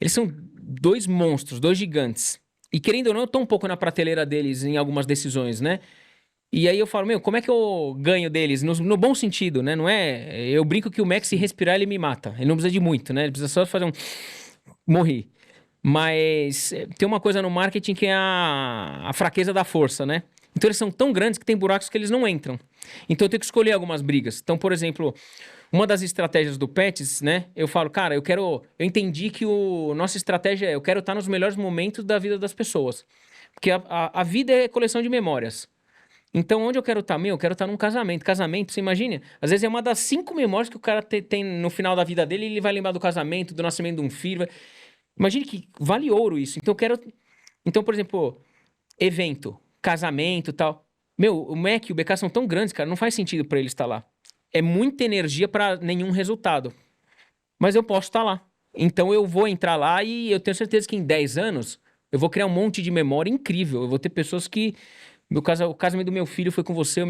Eles são dois monstros, dois gigantes. E querendo ou não, eu tô um pouco na prateleira deles em algumas decisões, né? E aí eu falo, meu, como é que eu ganho deles? No bom sentido, né? Não é. Eu brinco que o Max, se Sim. respirar, ele me mata. Ele não precisa de muito, né? Ele precisa só fazer um. Morrer. Mas tem uma coisa no marketing que é a fraqueza da força, né? Então eles são tão grandes que tem buracos que eles não entram. Então eu tenho que escolher algumas brigas. Então, por exemplo, uma das estratégias do Pets, né? Eu falo, cara, eu entendi que nossa estratégia eu quero estar nos melhores momentos da vida das pessoas. Porque a vida é coleção de memórias. Então, onde eu quero estar? Meu, eu quero estar num casamento. Casamento, você imagina? Às vezes é uma das 5 memórias que o cara tem no final da vida dele. Ele vai lembrar do casamento, do nascimento de um filho. Imagine que vale ouro isso. Então, eu quero. Então, por exemplo, evento, casamento e tal. Meu, o Mac e o BK são tão grandes, cara, não faz sentido pra ele estar lá. É muita energia pra nenhum resultado. Mas eu posso estar lá. Então eu vou entrar lá e eu tenho certeza que em 10 anos eu vou criar um monte de memória incrível. Eu vou ter pessoas que. O casamento do meu filho foi com você.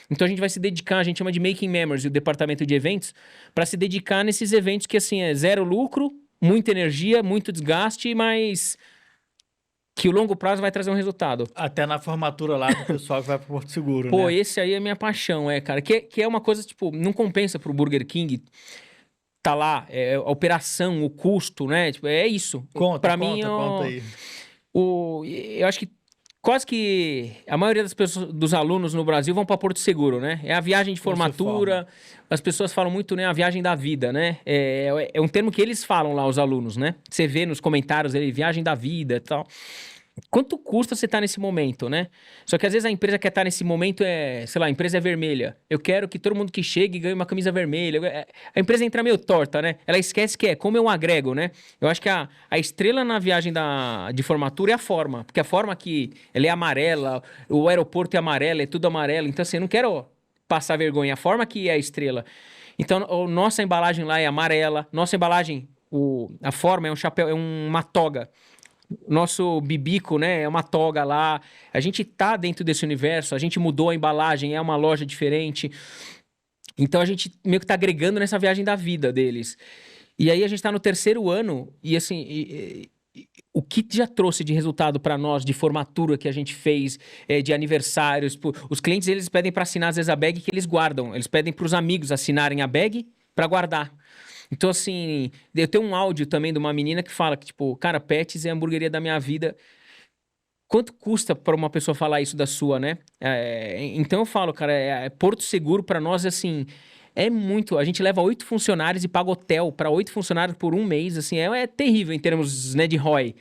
Então a gente vai se dedicar, a gente chama de Making Memories, o departamento de eventos, para se dedicar nesses eventos que assim é zero lucro, muita energia, muito desgaste, mas que o longo prazo vai trazer um resultado. Até na formatura lá do pessoal que vai pro Porto Seguro, Pô, né? esse aí é minha paixão, cara. Que é uma coisa, tipo, não compensa pro Burger King tá lá, a operação, o custo, né? Tipo, é isso. Conta, Pra mim, conta, conta aí. eu acho que quase que a maioria das pessoas, dos alunos no Brasil vão para Porto Seguro, né? É a viagem de Não se forma. formatura. As pessoas falam muito, né? A viagem da vida, né? É um termo que eles falam lá, os alunos, né? Você vê nos comentários ali, viagem da vida e tal. Quanto custa você estar nesse momento, né? Só que às vezes a empresa quer estar nesse momento, sei lá, a empresa é vermelha. Eu quero que todo mundo que chegue ganhe uma camisa vermelha. A empresa entra meio torta, né? Ela esquece que é como eu agrego, né? Eu acho que a estrela na viagem de formatura é a forma. Porque a forma que ela é amarela, o aeroporto é amarelo, é tudo amarelo. Então, assim, eu não quero passar vergonha. A forma que é a estrela. Então, nossa embalagem lá é amarela. Nossa embalagem, a forma é um chapéu, é uma toga. Nosso bibico, né, é uma toga lá. A gente tá dentro desse universo, a gente mudou a embalagem, é uma loja diferente. Então a gente meio que tá agregando nessa viagem da vida deles. E aí a gente tá no terceiro ano e assim, o que já trouxe de resultado para nós de formatura que a gente fez, de aniversários, os clientes eles pedem para assinar às vezes a bag que eles guardam, eles pedem para os amigos assinarem a bag para guardar. Então, assim, eu tenho um áudio também de uma menina que fala que, tipo, cara, Pets é a hamburgueria da minha vida. Quanto custa para uma pessoa falar isso da sua, né? Então eu falo, cara, Porto Seguro para nós, assim, é muito. A gente leva 8 funcionários e paga hotel para 8 funcionários por um mês, assim, é terrível em termos, né, de ROI.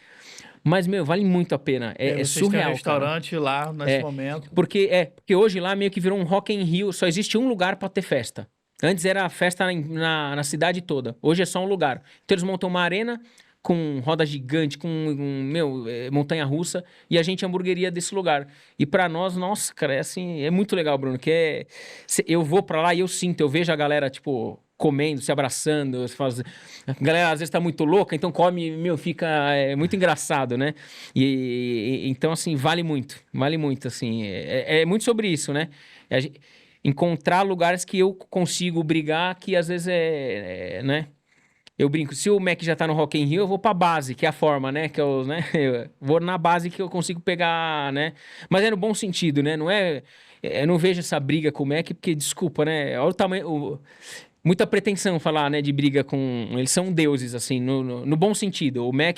Mas, meu, vale muito a pena. E aí É vocês têm um surreal, cara. restaurante lá nesse É, momento. porque hoje lá meio que virou um Rock in Rio, só existe um lugar pra ter festa. Antes era festa na cidade toda. Hoje é só um lugar. Então eles montam uma arena com roda gigante, montanha-russa, e a gente é hamburgueria desse lugar. E pra nós, nossa, cara, é assim, é muito legal, Bruno, eu vou pra lá e eu sinto, eu vejo a galera, tipo, comendo, se abraçando, a galera às vezes tá muito louca, então come, meu, fica muito engraçado, né? Então, assim, vale muito, assim, é muito sobre isso, né? Encontrar lugares que eu consigo brigar, que às vezes né? Eu brinco, se o Mac já tá no Rock in Rio, eu vou pra base, que é a forma, né? Né? Eu vou na base que eu consigo pegar, né? Mas é no bom sentido, né? Não é... Eu não vejo essa briga com o Mac, porque, desculpa, né? Olha o tamanho... muita pretensão falar, né, de briga com... Eles são deuses, assim, no bom sentido. O Mac,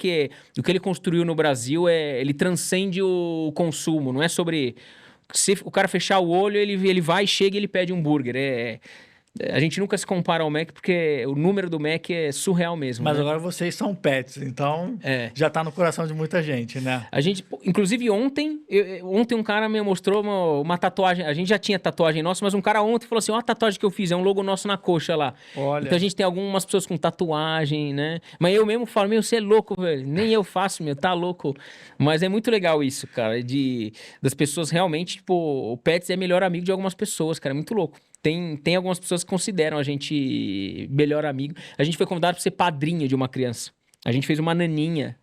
o que ele construiu no Brasil, ele transcende o consumo. Não é sobre... Se o cara fechar o olho, ele vai, chega e ele pede um hambúrguer. A gente nunca se compara ao Mac porque o número do Mac é surreal mesmo, Mas né? agora vocês são pets, então É. já tá no coração de muita gente, né? A gente, inclusive ontem um cara me mostrou uma tatuagem. A gente já tinha tatuagem nossa, mas um cara ontem falou assim: ó, a tatuagem que eu fiz, é um logo nosso na coxa lá. Olha. Então a gente tem algumas pessoas com tatuagem, né? Mas eu mesmo falo: meu, você é louco, velho. Nem eu faço, meu, tá louco. Mas é muito legal isso, cara, das pessoas realmente, tipo, o Pets é melhor amigo de algumas pessoas, cara, é muito louco. Tem algumas pessoas que consideram a gente melhor amigo. A gente foi convidado para ser padrinho de uma criança. A gente fez uma naninha.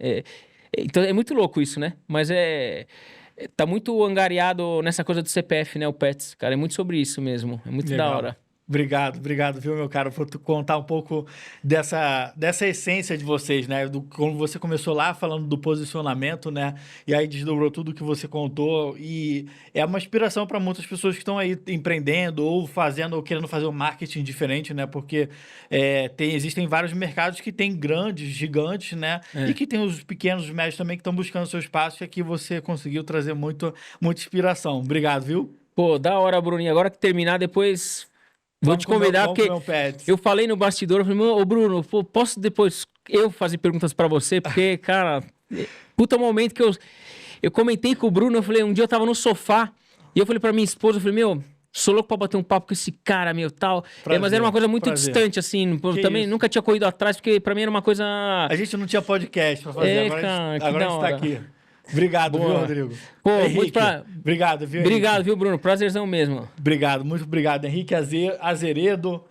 Então é muito louco isso, né? Mas tá muito angariado nessa coisa do CPF, né? O Pets, cara, é muito sobre isso mesmo. É muito da hora. Obrigado, viu, meu cara, por tu contar um pouco dessa essência de vocês, né? Como você começou lá falando do posicionamento, né? E aí desdobrou tudo que você contou e é uma inspiração para muitas pessoas que estão aí empreendendo ou fazendo ou querendo fazer um marketing diferente, né? Porque existem vários mercados que têm grandes, gigantes, né? E que tem os pequenos, os médios também que estão buscando seu espaço e aqui você conseguiu trazer muita inspiração. Obrigado, viu? Pô, da hora, Bruninho. Agora que terminar, depois... Vou te convidar, porque eu falei no bastidor, eu falei, ô Bruno, posso depois eu fazer perguntas pra você? Porque, cara, puta momento que eu comentei com o Bruno, eu falei, um dia eu tava no sofá, e eu falei pra minha esposa, eu falei, meu, sou louco pra bater um papo com esse cara, meu, tal. Mas era uma coisa muito distante, assim, também nunca tinha corrido atrás, porque pra mim era uma coisa... A gente não tinha podcast pra fazer, agora a gente tá aqui. Obrigado, Boa. Viu, Rodrigo? Pô, Henrique, muito obrigado, viu, Obrigado, Henrique? viu, Bruno? Prazerzão mesmo. Obrigado, muito obrigado. Henrique Azeredo,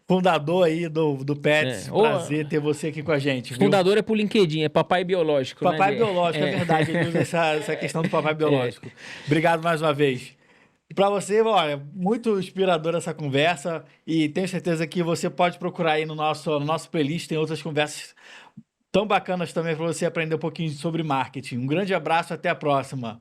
fundador aí do Pets. Prazer ter você aqui com a gente, viu? Fundador é pro LinkedIn, é papai biológico, Papai né? biológico, é verdade. Ele usa essa questão do papai biológico. Obrigado mais uma vez. Para você, olha, muito inspiradora essa conversa e tenho certeza que você pode procurar aí no nosso playlist, tem outras conversas tão bacanas também para você aprender um pouquinho sobre marketing. Um grande abraço, até a próxima.